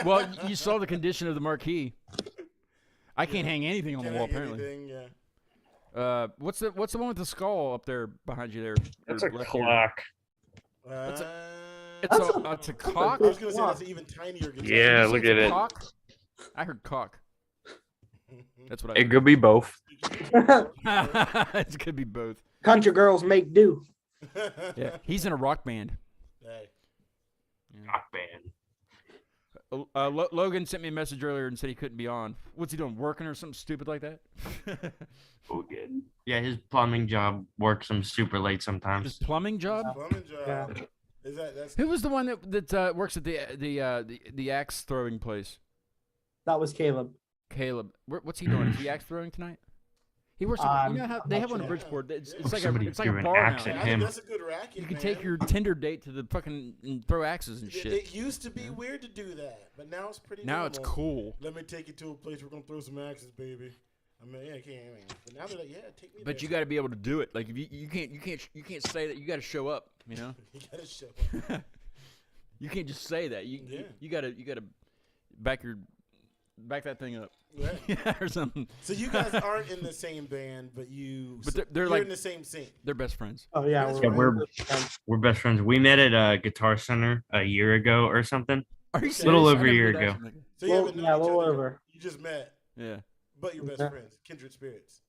Well, you saw the condition of the marquee. I can't hang anything on the Can't wall hang apparently. anything, yeah. What's the one with the skull up there behind you there? That's Your a left ear? clock. It's a That's it's a cock. I was gonna say that's an even tinier guitar. Yeah, Did you look say at it's a it. Cock? I heard cock. That's what I It heard. could be both. It could be both. Country girls make do. Yeah, he's in a rock band. Hey. Rock band. Logan sent me a message earlier and said he couldn't be on. What's he doing? Working or something stupid like that? Oh, good. Yeah, his plumbing job works him super late His sometimes. plumbing job. Plumbing job. Yeah. Is that's Who was the one that works at the axe throwing place? That was Caleb. Caleb. What's he doing? Is he axe throwing tonight? He works. You know how I'm they not have one in sure. Bridgeport. It's Yeah. like Somebody it's like a threw an bar axe now. at I think him. that's a good racket. You can man. take your Tinder date to the fucking and throw axes and shit. It used to be weird to do that, but now it's pretty. Now it's normal. cool. Let me take you to a place we're gonna throw some axes, baby. I mean, yeah, I can't. But now they're like, yeah, take me. But you got to be able to do it. Like if you can't say that. You got to show up. You know. you gotta show up. You can't just say that. You Yeah. you gotta back that thing up. Right. Or something. So you guys aren't in the same band, but They're you're like in the same scene. they're best friends. Oh yeah, Yeah, we're best friends. We met at a Guitar Center a year ago or something. Are you A serious? little I over a never year did ago. actually. So you Well, haven't known yeah, a each little other. over. You just met, Yeah, but you're best Yeah. friends, kindred spirits.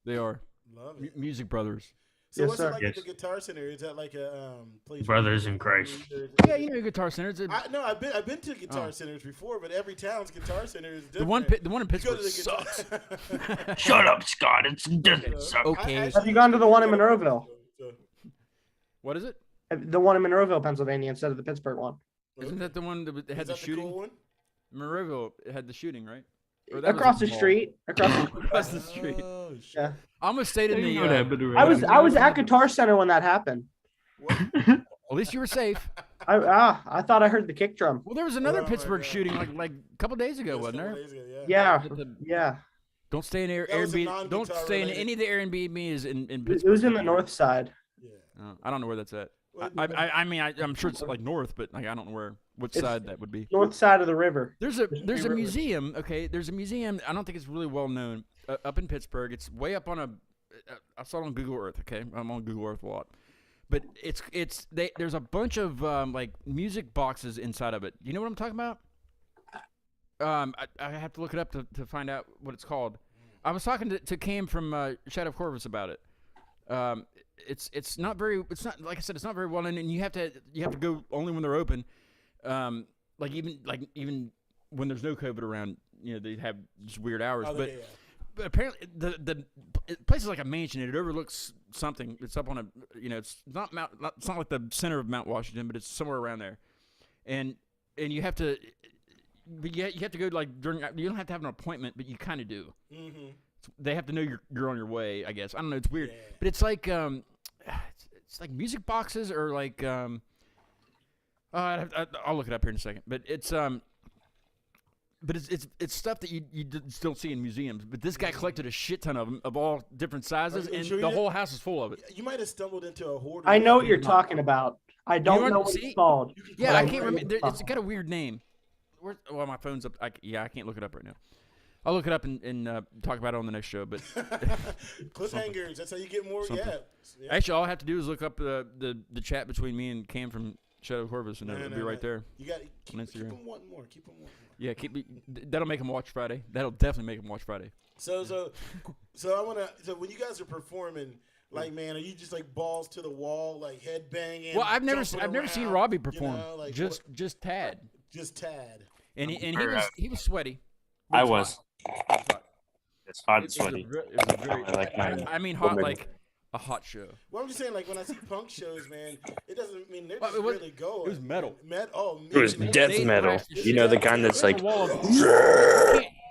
they are Love it. music brothers. So Yes, what's sir. it like at Yes. the Guitar Center? Is that like a place? Brothers in Christ. Yeah, you know Guitar Center. It's I've been to guitar Oh. centers before, but every town's guitar center is the different. one in You go Pittsburgh to the sucks. guitar- Shut up, Scott. It doesn't suck. Okay. Have you gone to the one in Monroeville? What is it? The one in Monroeville, Pennsylvania, instead of the Pittsburgh one. Isn't that the one that had Is the that shooting? cool one? Monroeville had the shooting, right? Or that was Across in the mall. street. Across the street. Oh, shit. Yeah. I almost stayed in the. I was at Guitar Center when that happened. What? At least you were safe. I thought I heard the kick drum. Well, there was another Oh my Pittsburgh God. shooting like a couple days ago, Just wasn't a couple there? days ago, Yeah, At the- yeah. Don't stay in That was a Airbnb. Don't non-guitar stay in related. any of the Airbnbs in It Pittsburgh. was in the north side. Yeah. I don't know where that's at. Well, I mean, I'm sure it's like north, but like I don't know which It's- side that would be. North side of the river. There's a river. museum. Okay, there's a museum. I don't think it's really well known up in Pittsburgh. It's way up on I saw it on Google Earth. Okay, I'm on Google Earth a lot, but there's a bunch of like music boxes inside of it. You know what I'm talking about? I have to look it up to find out what it's called. I was talking to Cam from Shadow of Corvus about it. It's not like I said, it's not very well known, and you have to go only when they're open. Like even when there's no COVID around, you know, they have just weird hours. But apparently the place is like a mansion. It overlooks something. It's up on a, you know, it's not like the center of Mount Washington, but it's somewhere around there. And you have to, but you have to go like during. You don't have to have an appointment, but you kind of do. Mm-hmm. They have to know you're on your way, I guess. I don't know. It's weird, but it's like it's like music boxes or like I'll look it up here in a second. But it's stuff that you just don't see in museums. But this guy collected a shit ton of them of all different sizes, and the whole house is full of it. You might have stumbled into a hoarder. I know what you're talking about. I don't know what it's called. Yeah, I can't remember. It's got a weird name. Well, my phone's up. I can't look it up right now. I'll look it up and talk about it on the next show. But cliffhangers. That's how you get more. Yeah. Actually, all I have to do is look up the chat between me and Cam from Shadow of Corvus, and it'll be right there. You got keep them wanting more. Keep them wanting more. Yeah, that'll make them watch Friday. That'll definitely make them watch Friday. So I wanna. So when you guys are performing, like, man, are you just like balls to the wall, like head banging? Well, I've never seen Robbie perform. You know, like, just Tad. Just Tad. And he was sweaty. I was. It's hot and It was sweaty. I mean, hot like a hot show. Well, I'm just saying, like when I see punk shows, man, it doesn't mean they're just really going. It was metal. It was death metal. You know, the kind that's like.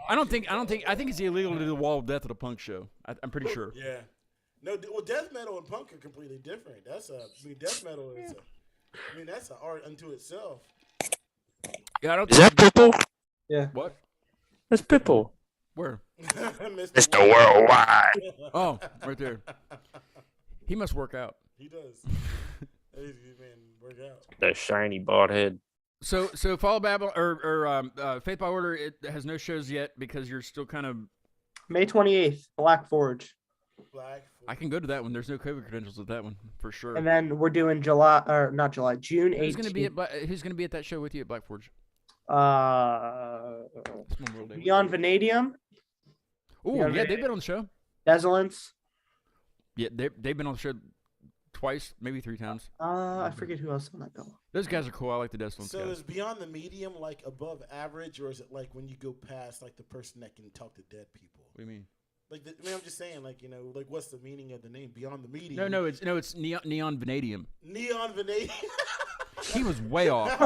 I think it's illegal to do the wall of death at a punk show. I'm pretty sure. Yeah. No, well, death metal and punk are completely different. Death metal is that's an art unto itself. Yeah, Is that Pitbull? Yeah. What? That's Pitbull. Where? Mr. Worldwide. Oh, right there. He must work out. He does. Man, work out. That shiny bald head. So Fall Babylon or Faith by Order, it has no shows yet because you're still kind of. May 28th, Black Forge. I can go to that one. There's no COVID credentials at that one for sure. And then we're doing June 18th. Who's gonna be at that show with you at Black Forge? Beyond Vanadium. Oh yeah, they've been on the show. Desolence. Yeah, they've been on the show twice, maybe 3 times. I forget who else on that bill. Those guys are cool. I like the Desolence guys. So is Beyond the Medium like above average, or is it like when you go past like the person that can talk to dead people? What do you mean? Like, I'm just saying, like, you know, like, what's the meaning of the name Beyond the Medium? No, it's Neon Vanadium. Neon Vanadium. He was way off.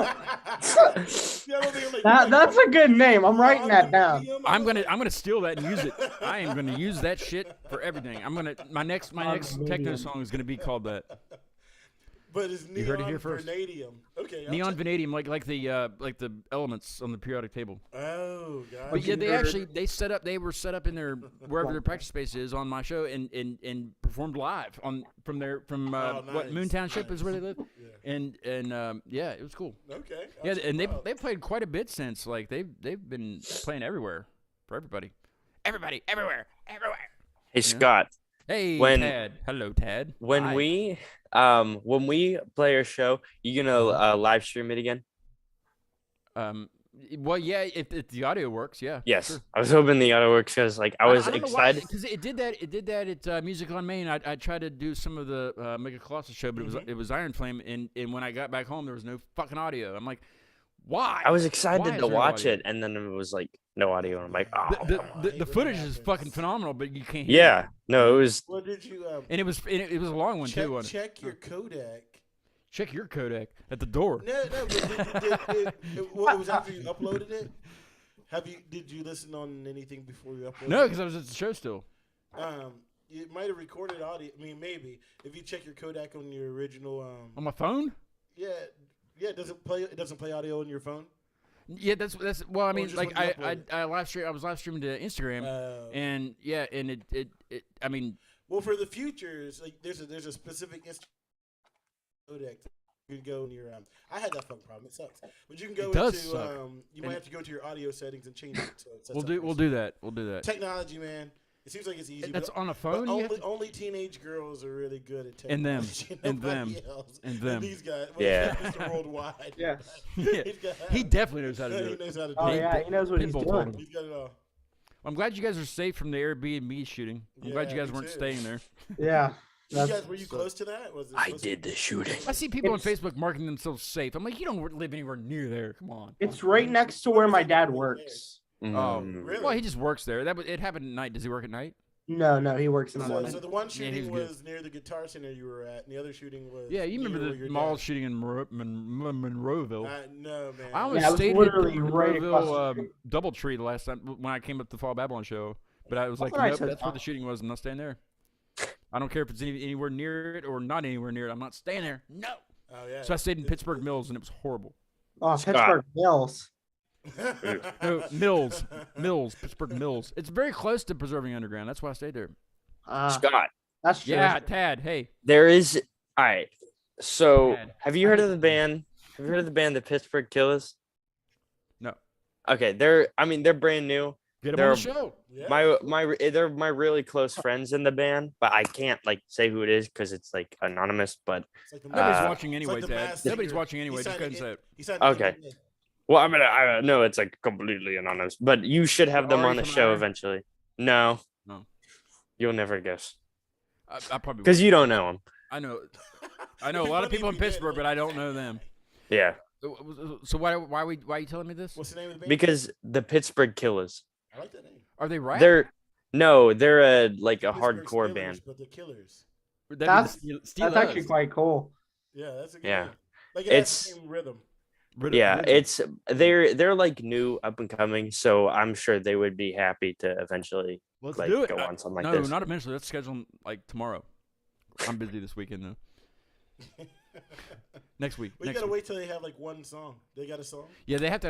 That's a good name. I'm writing that down. I'm gonna steal that and use it. I am gonna use that shit for everything. My next techno song is gonna be called that. But it's Neon You heard it here first. Vanadium. Okay. Neon Vanadium, like the elements on the periodic table. Oh, God. But yeah, they were set up in their wherever their practice space is on my show and performed live from nice. what Moon Township is where they live. Yeah. And yeah, it was cool. Okay. Yeah, and they played quite a bit since. Like they've been playing everywhere for everybody. Everybody, everywhere. Hey, Scott. Hey, Tad. Hello, Tad. When we play our show, you gonna live stream it again? Well, yeah, if the audio works, yeah. Yes, sure. I was hoping the audio works because like I was excited because it did that at Music on Main. I tried to do some of the Mega Colossus show, but it was Iron Flame, and when I got back home, there was no fucking audio. I'm like, why? I was excited to watch it, and then it was like no audio, and I'm like, oh. The footage is fucking phenomenal, but you can't. Yeah, no, it was. What did you? And it was a long one too. Check your Kodak. Check your Kodak at the door. No. But it was after you uploaded it. Did you listen on anything before you uploaded? No, because I was at the show still. You might have recorded audio. I mean, maybe if you check your Kodak on your original. On my phone. Yeah. It doesn't play audio on your phone. Yeah, that's well. I mean, like I live stream. I was live streaming to Instagram, and yeah, and it. I mean, well, for the futures, like there's a specific Kodak. You can go in your. I had that fucking problem. It sucks, but you can go into. You might have to go to your audio settings and change it. So we'll do that. We'll do that. Technology, man. It seems like it's easy. That's but, on a but phone. only teenage girls are really good at And them. technology. And them. Nobody else. And them. these guys. Yeah. Mr. Worldwide. Yes. Yeah. He definitely knows how to do He it. knows how to do Oh it. yeah, he knows what he's Pitbull told doing. him. He's got it all. I'm glad you guys are safe from the Airbnb shooting. I'm glad you Yeah, guys me weren't too. staying there. Yeah. You That's- guys, were you close to that? Was it I close to- did the shooting. I see people on It's- Facebook marking themselves safe. I'm like, you don't live anywhere near there. Come on. It's right next to where my dad works. Oh, Mm. Really? well, he just works there. It happened at night. Does he work at night? No, he works in the So, morning. so the one Yeah, shooting he's good. was near the Guitar Center you were at, and the other shooting was. Yeah, you near remember where your the mall dad- shooting in Monroeville. No, man. I almost Yeah, it was stayed literally at right across the Monroeville street. DoubleTree the last time when I came up to the Fall Babylon show. But I was like, That's what I nope, said. that's where the shooting was. I'm not staying there. I don't care if it's anywhere near it or not anywhere near it. I'm not staying there. No. Oh yeah. So I stayed in Pittsburgh Mills, and it was horrible. Oh, Scott. Pittsburgh Mills. No, Mills, Pittsburgh Mills. It's very close to Preserving Underground. That's why I stayed there. Scott, That's true. Yeah, Tad. Hey, there is. All right. So, Bad. have you heard of the band? Have you heard of the band, the Pittsburgh Killers? No. Okay, they're brand new. get him They're- on the show. Yeah. They're my really close friends in the band, but I can't like say who it is because it's like anonymous. But It's like the Nobody's Uh, watching anyway, the Tad. Masked Nobody's Singer. watching anyway. He Just go ahead and signed say it. He signed Okay. NDA. well, I know it's like completely anonymous, but you should have them Ari on the from show Iron? eventually. No, No. you'll never guess I probably because will. you don't know them. I know a lot of people in Pittsburgh, but I don't know them. Yeah, So why are you telling me this? What's the name of the band? because the Pittsburgh Killers. I like that name. Are they rap? They're a Pittsburgh hardcore Steelers, band. but the Killers. That'd be That's- the That's actually quite cool. Yeah, that's a good Yeah. name. Like it has It's- the same rhythm. Yeah, it's they're like new up and coming, so I'm sure they would be happy to eventually Let's like do it. go on something like no, this. not eventually. Let's schedule 'em, like tomorrow. I'm busy this weekend though. Next week. Well, you next gotta week. wait till they have like one song. They got a song. Yeah, they have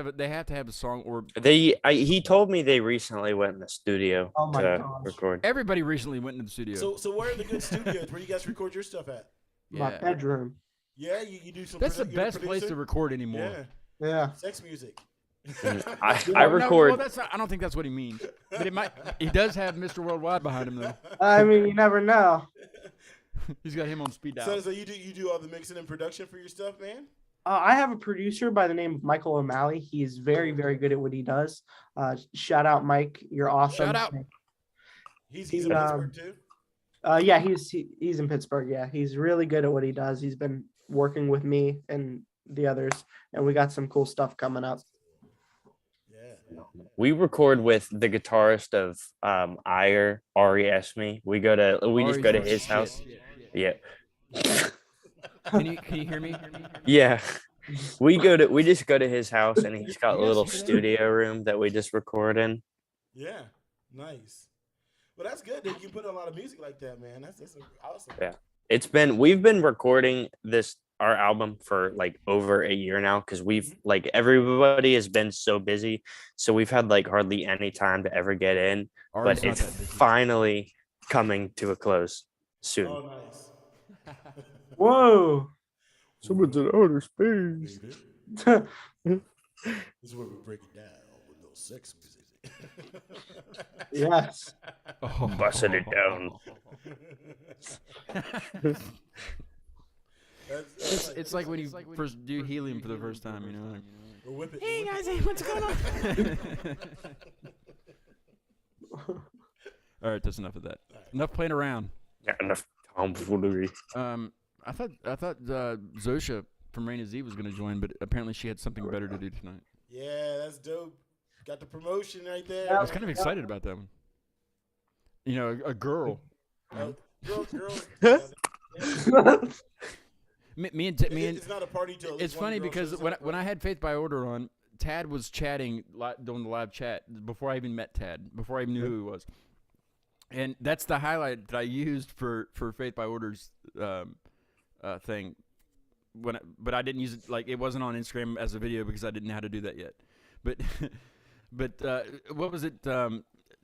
to have a song or He told me they recently went in the studio Oh my to gosh. record. everybody recently went into the studio. So where are the good studios where you guys record your stuff at? My yeah. bedroom. Yeah, you do some. That's the you're a best place to producer? record anymore. Yeah, Yeah. sex music. I No, record. well, that's not, I don't think that's what he means. But it might. He does have Mr. Worldwide behind him though. I mean, you never know. He's got him on speed dial. So you do all the mixing and production for your stuff, man. I have a producer by the name of Michael O'Malley. He's very, very good at what he does. Shout out, Mike. You're awesome. Shout out. He's He, in Pittsburgh too. Yeah, he's in Pittsburgh. Yeah, he's really good at what he does. He's been working with me and the others, and we got some cool stuff coming up. Yeah. We record with the guitarist of Ari Esme. We just go to his house. Yeah. Can you hear me? Yeah. We just go to his house and he's got a little studio room that we just record in. Yeah. Nice. Well, that's good that you put a lot of music like that, man. That's awesome. Yeah. We've been recording our album for like over a year now because we've like everybody has been so busy, so we've had like hardly any time to ever get in. Ari's But not it's that busy. finally coming to a close soon. Oh, nice. Whoa. Someone's in outer space. This is where we break it down with no sex music. Yes. Oh. Busting it down. It's like when you first do helium for the first time, you know. Like, Or whip it. hey guys, hey, what's going on? All right, that's enough of that. Enough playing around. Yeah, enough tomfoolery. I thought Zosha from Rain Z was going to join, but apparently she had something better to do tonight. Yeah, that's dope. Got the promotion right there. I was kind of excited about that one. You know, a girl. Girls. Me and It's not a party till. it's funny because when I had Faith by Order on, Tad was chatting doing the live chat before I even met Tad, before I even knew who he was, and that's the highlight that I used for Faith by Order's thing. But I didn't use it, like it wasn't on Instagram as a video because I didn't know how to do that yet. But what was it?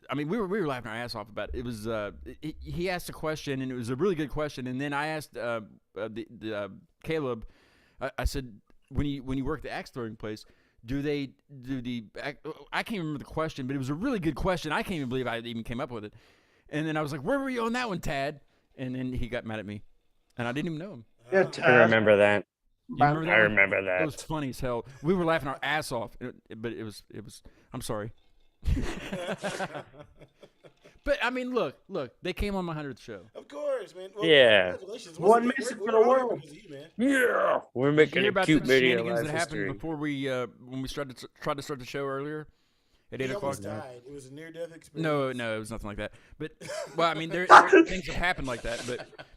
I mean, we were laughing our ass off about it. It was he asked a question and it was a really good question, and then I asked Caleb. I said, when you work the axe throwing place, I can't remember the question, but it was a really good question. I can't even believe I even came up with it. And then I was like, where were you on that one, Tad? And then he got mad at me, and I didn't even know him. Yeah, I Tad. remember that. You remember that I one? remember It was that. funny as hell. We were laughing our ass off, but it was. I'm sorry. But I mean, look, they came on my 100th show. Of course, man. Well, Yeah. congratulations. One We're- message we're for the honored world. because of you, man. Yeah, we're Did you making hear a about cute the video. shenanigans Life that happened history. before when we tried to start the show earlier at 8 He o'clock? almost died. It was a near-death experience. No, it was nothing like that. But well, I mean, there are things that happen like that.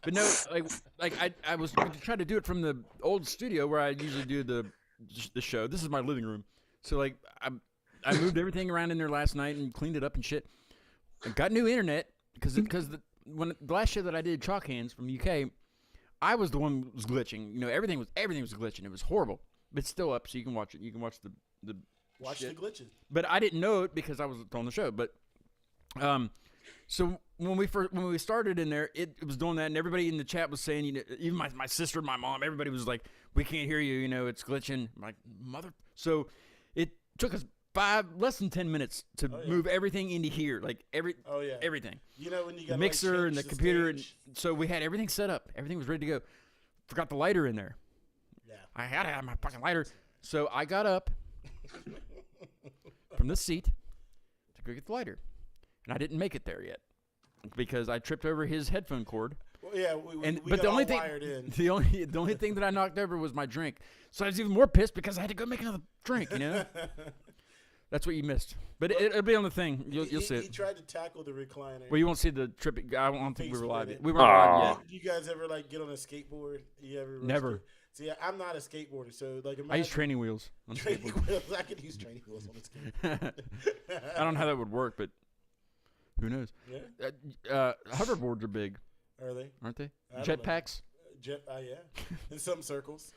But no, like I was trying to do it from the old studio where I usually do the show. This is my living room, so like I moved everything around in there last night and cleaned it up and shit. I got new internet because when the last show that I did, Chalk Hands from UK, I was the one who was glitching. You know, everything was glitching. It was horrible, but it's still up, so you can watch it. You can watch the Watch shit. the glitches. But I didn't know it because I was on the show. But so when we started in there, it was doing that, and everybody in the chat was saying, you know, even my sister and my mom, everybody was like, "We can't hear you. You know, it's glitching." I'm like, mother. So it took us less than 10 minutes to move everything into here, like everything. You know when you The got mixer and the computer, and stage? so we had everything set up. Everything was ready to go. Forgot the lighter in there. Yeah. I had to have my fucking lighter. So I got up from the seat to go get the lighter, and I didn't make it there yet because I tripped over his headphone cord. Well, yeah, we But got the only all thing, wired in. the only thing that I knocked over was my drink. So I was even more pissed because I had to go make another drink. You know, that's what you missed. But it'll be on the thing. You'll see He it. tried to tackle the recliner. Well, you won't see the trip. I don't think we were live. Thanks, We weren't live Aw. yet. You guys ever like get on a skateboard? You ever Never. See, I'm not a skateboarder, so like I use training wheels. On the training skateboard. wheels. I could use training wheels on a skateboard. I don't know how that would work, but who knows? Yeah, Hoverboards are big, are they? aren't they? I don't know. Jetpacks. Yeah, in some circles.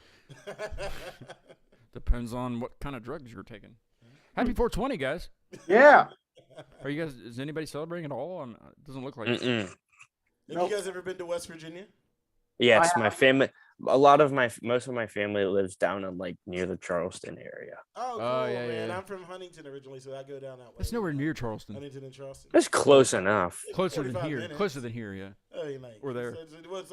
Depends on what kind of drugs you're taking. Happy 420, guys. Yeah. Are you guys? Is anybody celebrating at all? It doesn't look like it. Mm-mm. Have Nope. you guys ever been to West Virginia? Yes, I my have- family. Most of my family lives down in like near the Charleston area. Oh, cool, yeah, man. yeah. I'm from Huntington originally, so I go down that way. That's nowhere near Charleston. Huntington and Charleston. That's close enough. Closer than 45 here. minutes. Closer than here, yeah. Oh, you like, Or there. It's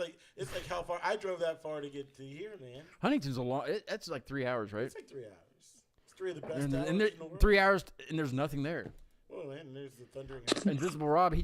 like how far I drove that far to get to here, man. Huntington's a long. That's like 3 hours, right? It's like 3 hours. It's 3 of the best And, hours and there, in the world. 3 hours, and there's nothing there. Oh man, there's the thundering. Invisible Rob, he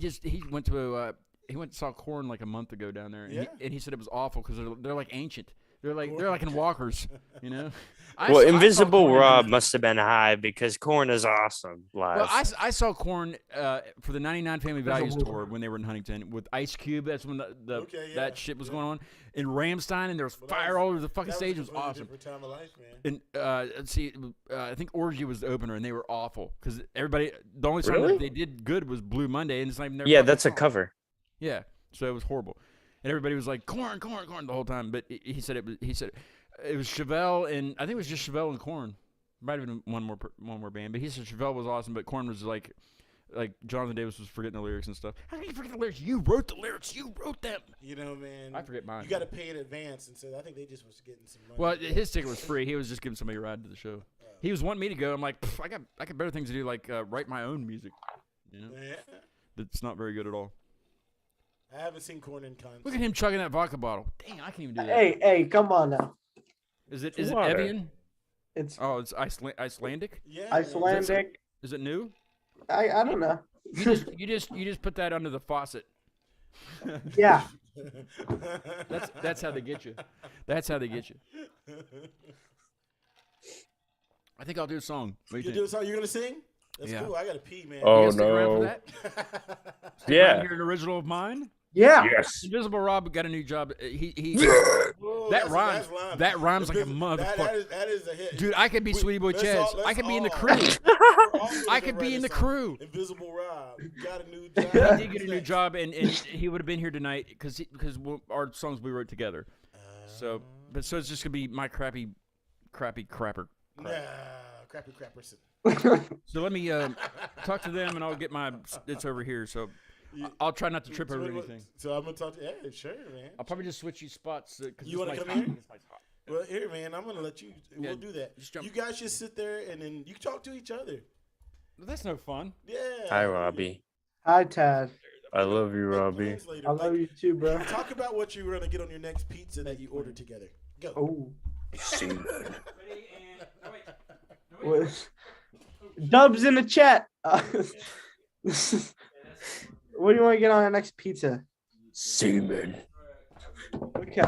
went to he went and saw Corn like a month ago down there, and, Yeah. he said it was awful because they're like ancient. They're like in walkers, you know. Well, I saw Invisible Korn in- Rob must have been high because Corn is awesome live. Well, I saw Corn for the 99 Family Values Invisible tour when they were in Huntington with Ice Cube. That's when Okay, yeah, that shit was yeah. going on. In Ramstein, and there was Well, that fire was- all over the fucking That stage. It was was a awesome. completely different time of life, man. And let's see, I think Orgy was the opener, and they were awful because everybody. The only song Really? that they did good was Blue Monday, and it's not even their yeah, fucking that's a song. cover. Yeah, so it was horrible, and everybody was like Corn the whole time. But he said it was Chevelle, and I think it was just Chevelle and Corn. Might have been one more band, but he said Chevelle was awesome, but Corn was like Jonathan Davis was forgetting the lyrics and stuff. How can you forget the lyrics? You wrote the lyrics. You wrote them. You know, man. I forget mine. You got to pay in advance, and so I think they just was getting some money. Well, his ticket was free. He was just giving somebody a ride to the show. He was wanting me to go. I'm like, I got better things to do, like write my own music. You know, Yeah. that's not very good at all. I haven't seen Corn in concert. Look at him chugging that vodka bottle. Dang, I can't even do that. Hey, come on now. Is it Water. Evian? It's Oh, it's Icelandic. Yeah, man. Icelandic. Is it new? I don't know. You just put that under the faucet. Yeah. That's how they get you. That's how they get you. I think I'll do a song. What do You you do think? a song? You're gonna sing? That's Yeah. cool. I gotta pee, man. You Oh guys stick around for no! that? Yeah. Hear an original of mine. Yeah. Yes. Invisible Rob got a new job. He Whoa, that that's a rhymes. nice line. That rhymes like a That motherfucker. that is a hit. Dude, I could be Sweetie Boy let's Chaz. all- I could be in the let's crew. We're all gonna I go could write be a in the song. crew. Invisible Rob got a new He job. did get a new job, and he would have been here tonight because our songs we wrote together. So it's just gonna be my crappy crapper. Nah, crappy crapperson. So let me talk to them, and I'll get my. It's over here, so I'll try not to trip over anything. So I'm gonna talk to. Yeah, sure, man. I'll probably just switch you spots. You wanna come here? Well, here, man. I'm gonna let you. Yeah, We'll do that. just jump. You guys just sit there, and then you talk to each other. That's no fun. Yeah. Hi, Robbie. Hi, Tad. I love you, Like, Robbie. months later, I love like, you too, bro. Talk about what you were gonna get on your next pizza that you ordered together. Go. Oh. Seaman. What- Dubs in the chat. What do you want to get on our next pizza? Seaman. Okay.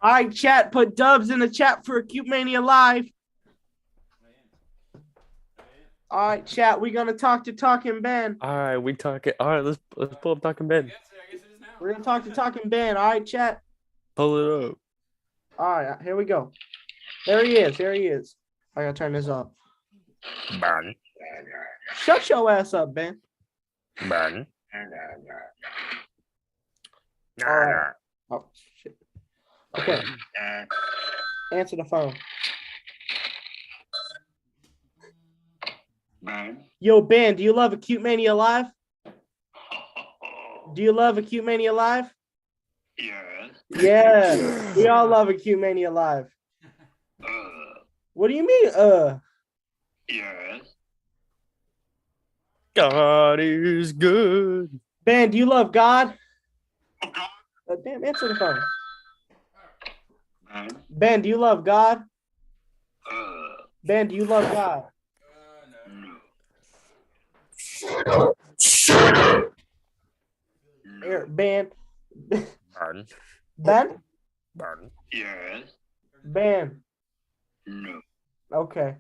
All right, chat. Put Dubs in the chat for Acute Mania Live. All right, chat. We're gonna talk to Talking Ben. All right, we talking. All right, let's pull up Talking Ben. We're gonna talk to Talking Ben. All right, chat. Pull it up. All right, here we go. There he is. Here he is. I gotta turn this off. Burn. Shut your ass up, Ben. Burn. All right. Oh shit. Okay. Answer the phone. Yo, Ben, do you love Acute Mania Live? Do you love Acute Mania Live? Yeah. Yeah. We all love Acute Mania Live. What do you mean, Yeah. God is good. Ben, do you love God? Damn, answer the phone. Ben, do you love God? Ben, do you love God? Here, Ben. Burn. Ben? Burn. Yeah. Ben. No. Okay.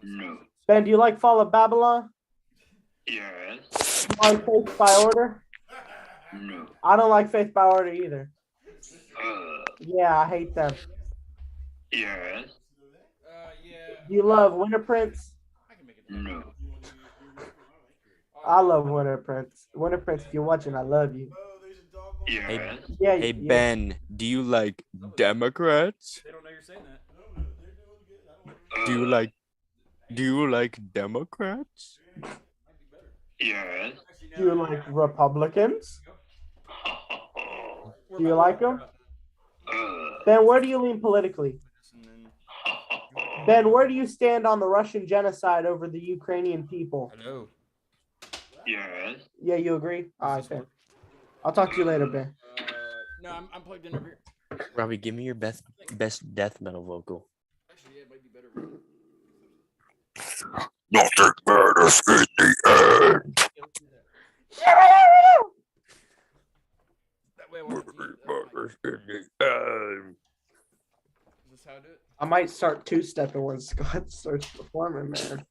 No. Ben, do you like Fall of Babylon? Yeah. You like Faith by Order? No. I don't like Faith by Order either. Yeah, I hate them. Yeah. Do you love Winter Prince? No. I love Winter Prince. Winter Prince, if you're watching, I love you. Yeah. Yeah. Hey yeah. Ben, do you like Democrats? They don't know you're saying that. Do you like Democrats? Yeah. Do you like Republicans? Do you like them? Ben, where do you lean politically? Ben, where do you stand on the Russian genocide over the Ukrainian people? Hello. Yeah. Yeah, you agree? All right, Ben. I'll talk to you later, Ben. No, I'm plugged in over here. Robbie, give me your best death metal vocal. Actually, yeah, it might be better. Nothing matters in the end. That way I won't have to use that. Matters in the end. Is this how I do it? I might start two-stepping when Scott starts performing, man.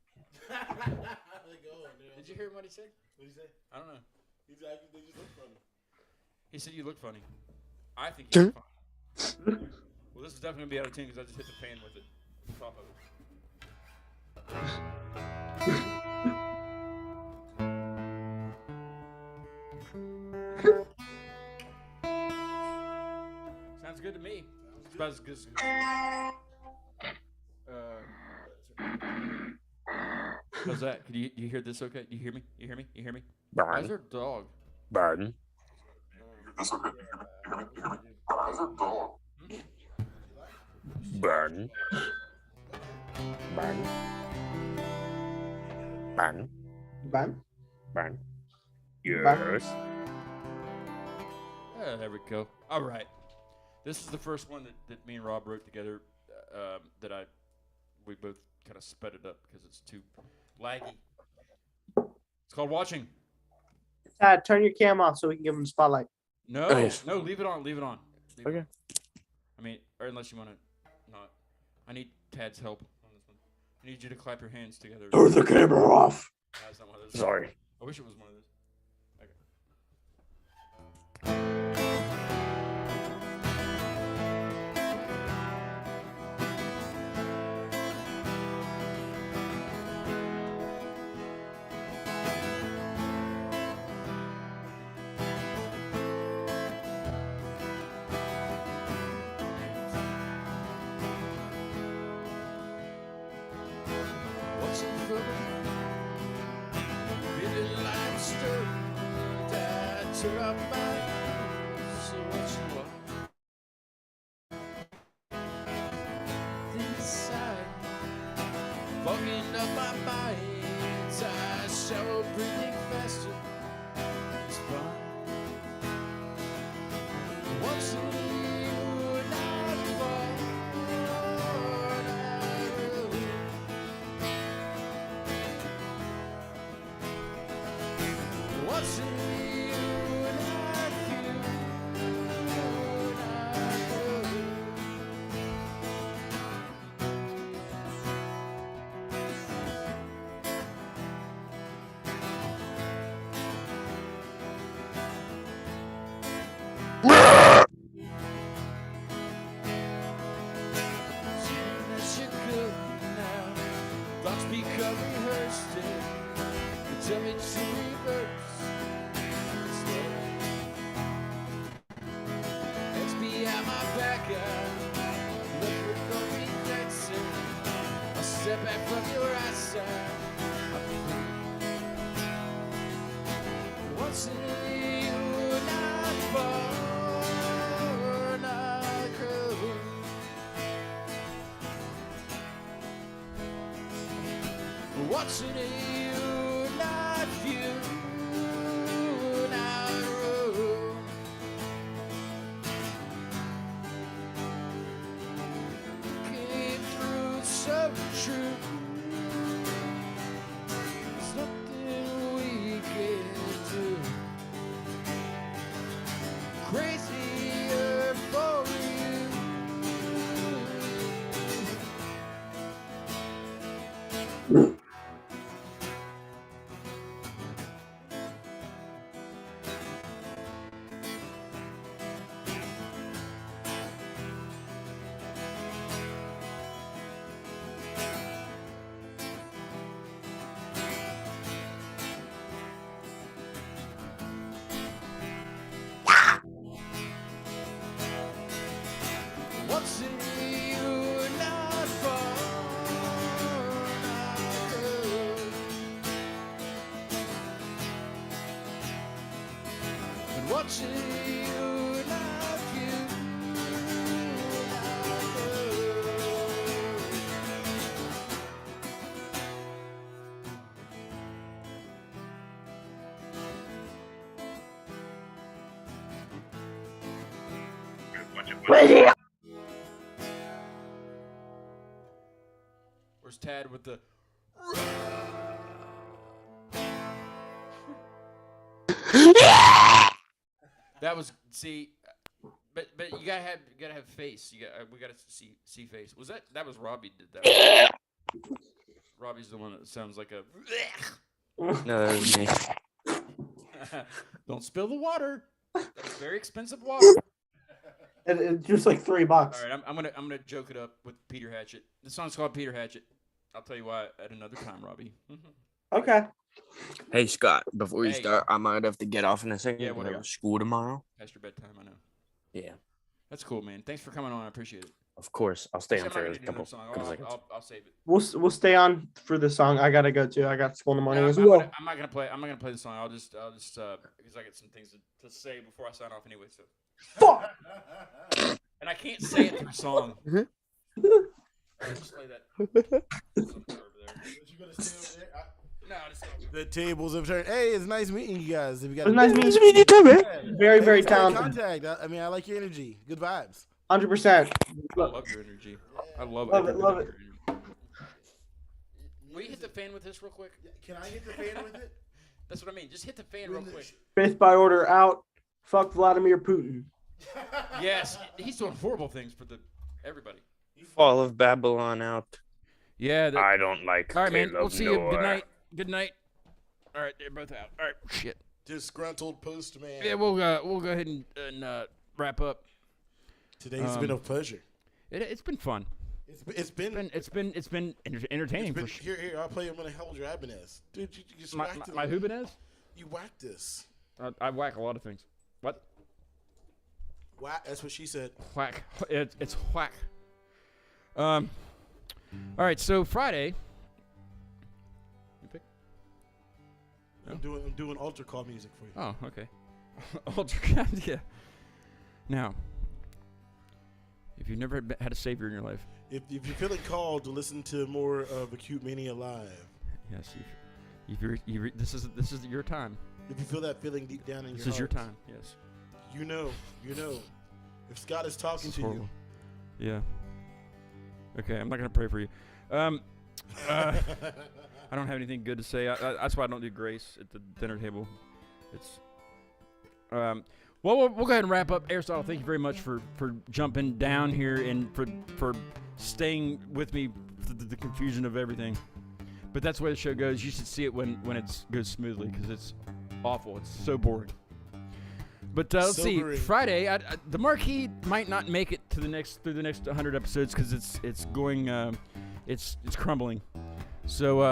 Did you hear what he said? What did he say? I don't know. They just look funny. He said you look funny. I think you look funny. Well, this is definitely gonna be out of tune because I just hit the fan with it. Top of it. Sounds good to me. It's about as good as how's that? Can you hear this okay? Do you hear me? You hear me? You hear me? Why is Burn. there a dog? Burn. Burn. Burn. Burn. Ben? Burn. Yes. There we go. All right. This is the first one that me and Rob wrote together. We both kind of sped it up because it's too laggy. It's called Watching. Tad, turn your cam on so we can give him the spotlight. No, Okay. no, leave it on. Leave it on. Leave it Okay. on. I mean, or unless you want to not. I need Tad's help on this one. I need you to clap your hands together. Turn the camera off. It's not one of those. Sorry. I wish it was one of those. Okay. What's in the really like stir that turn up my so what you want inside fogging up my mind I shower breathing faster What's in you like you? Thoughts become rehearsed. You tell me to reverse. It's behind my back. Look for no regrets. I'll step back from your eyesight. What's in you not for, not cool. What's in you, not you, not room. Came through so true. There's nothing we can do. Crazier for you. What's in you, not for, not good. And what's in you, not you, not good. Where's Tad with the? That was but you gotta have face. We gotta see face. Was that was Robbie did that? Robbie's the one that sounds like a. No, that was me. Don't spill the water. That's very expensive water. It's just like $3. All right, I'm gonna joke it up with Peter Hatchett. The song's called Peter Hatchett. I'll tell you why at another time, Robbie. Okay. Hey Scott, before you Hey. start, I might have to get off in a second. Yeah, 'cause I whatever. have school tomorrow. Past your bedtime, I know. Yeah, That's cool, man. Thanks for coming on. I appreciate it. of course. I'll stay I'm on not for gonna a do couple, another song. couple seconds. I'll save it. We'll stay on for the song. I gotta go too. I got school in the morning No, as I'm well. not gonna play the song. I'll just because I got some things to say before I sign off anyway. So. Fuck. And I can't say it through song. Just play that. Something over there. You gonna stay over there? No, just The tables have turned. Hey, it's nice meeting you guys. If you got It was nice meeting you too, man. Very, very talented. Contact. I mean, I like your energy. Good vibes. 100%. I love your energy. I love Love it, every love bit of it. your energy. Will you hit the fan with this real quick? Can I hit the fan with it? That's what I mean. Just hit the fan real quick. Fifth by order out. Fuck Vladimir Putin. Yes, he's doing horrible things for everybody. Fall of Babylon out. Yeah. I don't like. All right, man. Caleb We'll see you. Noah. Good night. Good night. All right, they're both out. All right, shit. Disgruntled postman. Yeah, we'll go ahead and wrap up. Today's been a pleasure. It's been fun. It's been Entertaining for sure. Here, I'll play. I'm gonna hold your Ibanez. Dude, you just My whacked it. Hubinez? You whacked this. I whack a lot of things. What? Whack. That's what she said. Whack. It's whack. All right, so Friday. You pick? I'm doing altar call music for you. Oh, okay. Ultra, yeah. Now, if you've never had a savior in your life, If you're feeling called to listen to more of Acute Mania live, yes, this is your time. if you feel that feeling deep down in This your is your heart, time. Yes. You know. If Scott is talking This is to horrible. Yeah. Okay, I'm not gonna pray for you. I don't have anything good to say. That's why I don't do grace at the dinner table. It's well, we'll go ahead and wrap up. Aristotle, thank you very much for jumping down here and for staying with me through the confusion of everything. But that's the way the show goes. You should see it when it goes smoothly because it's awful. It's so boring. But let's see. Friday, the marquee might not make it to the next 100 episodes because it's going it's crumbling. So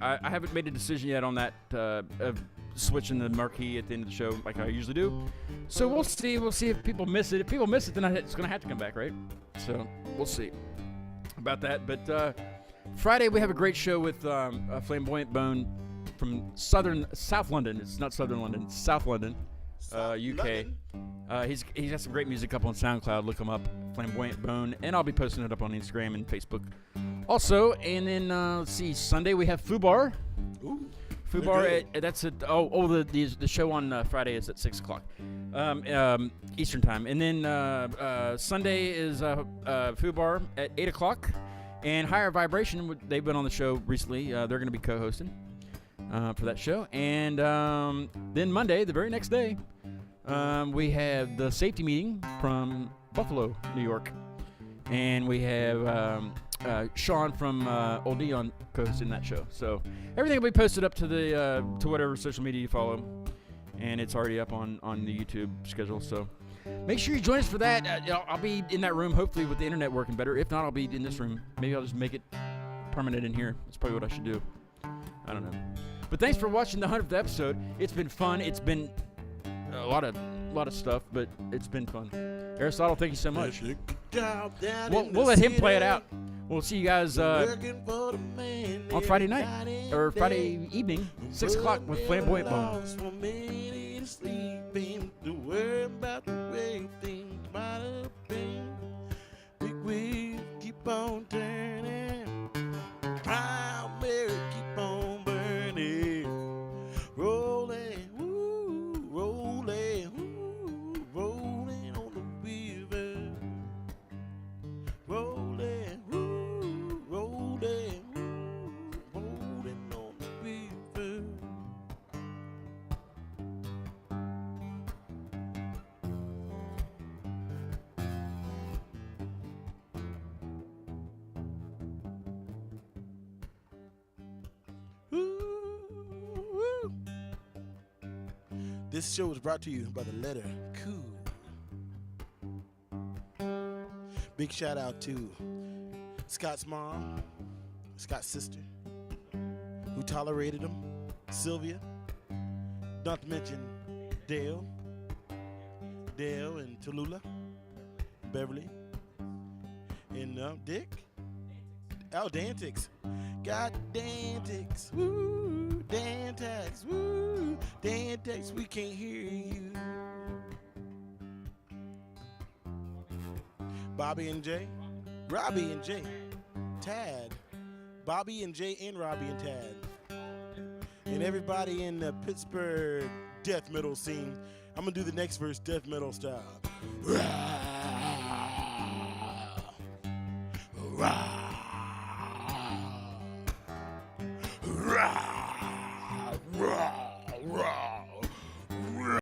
I haven't made a decision yet on that of switching the marquee at the end of the show like I usually do. So we'll see. We'll see if people miss it. If people miss it, then it's going to have to come back, right? So we'll see about that. But Friday we have a great show with Flamboyant Bone from South London. It's not Southern London. It's South London, UK. He's got some great music up on SoundCloud. Look him up, Flamboyant Bone, and I'll be posting it up on Instagram and Facebook. Also, and then let's see, Sunday we have Fubar. Ooh. Fubar, that's it. The show on Friday is at 6:00 Eastern time, and then Sunday is Fubar at 8:00, and Higher Vibration. They've been on the show recently. They're going to be co-hosting for that show, and then Monday, the very next day, we have the safety meeting from Buffalo, New York, and we have Sean from Old Dion co-hosting that show. So everything will be posted up to the to whatever social media you follow, and it's already up on the YouTube schedule. So make sure you join us for that. I'll be in that room hopefully with the internet working better. If not, I'll be in this room. Maybe I'll just make it permanent in here. That's probably what I should do. I don't know. But thanks for watching the 100th episode. It's been fun. It's been a lot of stuff, but it's been fun. Aristotle, thank you so much. We'll let him play it out. We'll see you guys on Friday night or Friday evening, 6:00 with Flamboyant Bone. Big wheel keep on turning. Proud Mary keep on burning. Rolling, woo, rolling, woo, rolling on the river. Rolling, woo, rolling, woo, rolling on the river. Ooh. This show is brought to you by the letter Q. Big shout out to Scott's mom, Scott's sister, who tolerated him, Sylvia, not to mention Dale and Tallulah, Beverly, and Dick. Oh, Dantix. God Dantix. Woo. Dantax. Woo. Dantax, we can't hear you. Bobby and Jay. Robbie and Jay. Tad. Bobby and Jay and Robbie and Tad. And everybody in the Pittsburgh death metal scene. I'm going to do the next verse death metal style. Rah. Rah.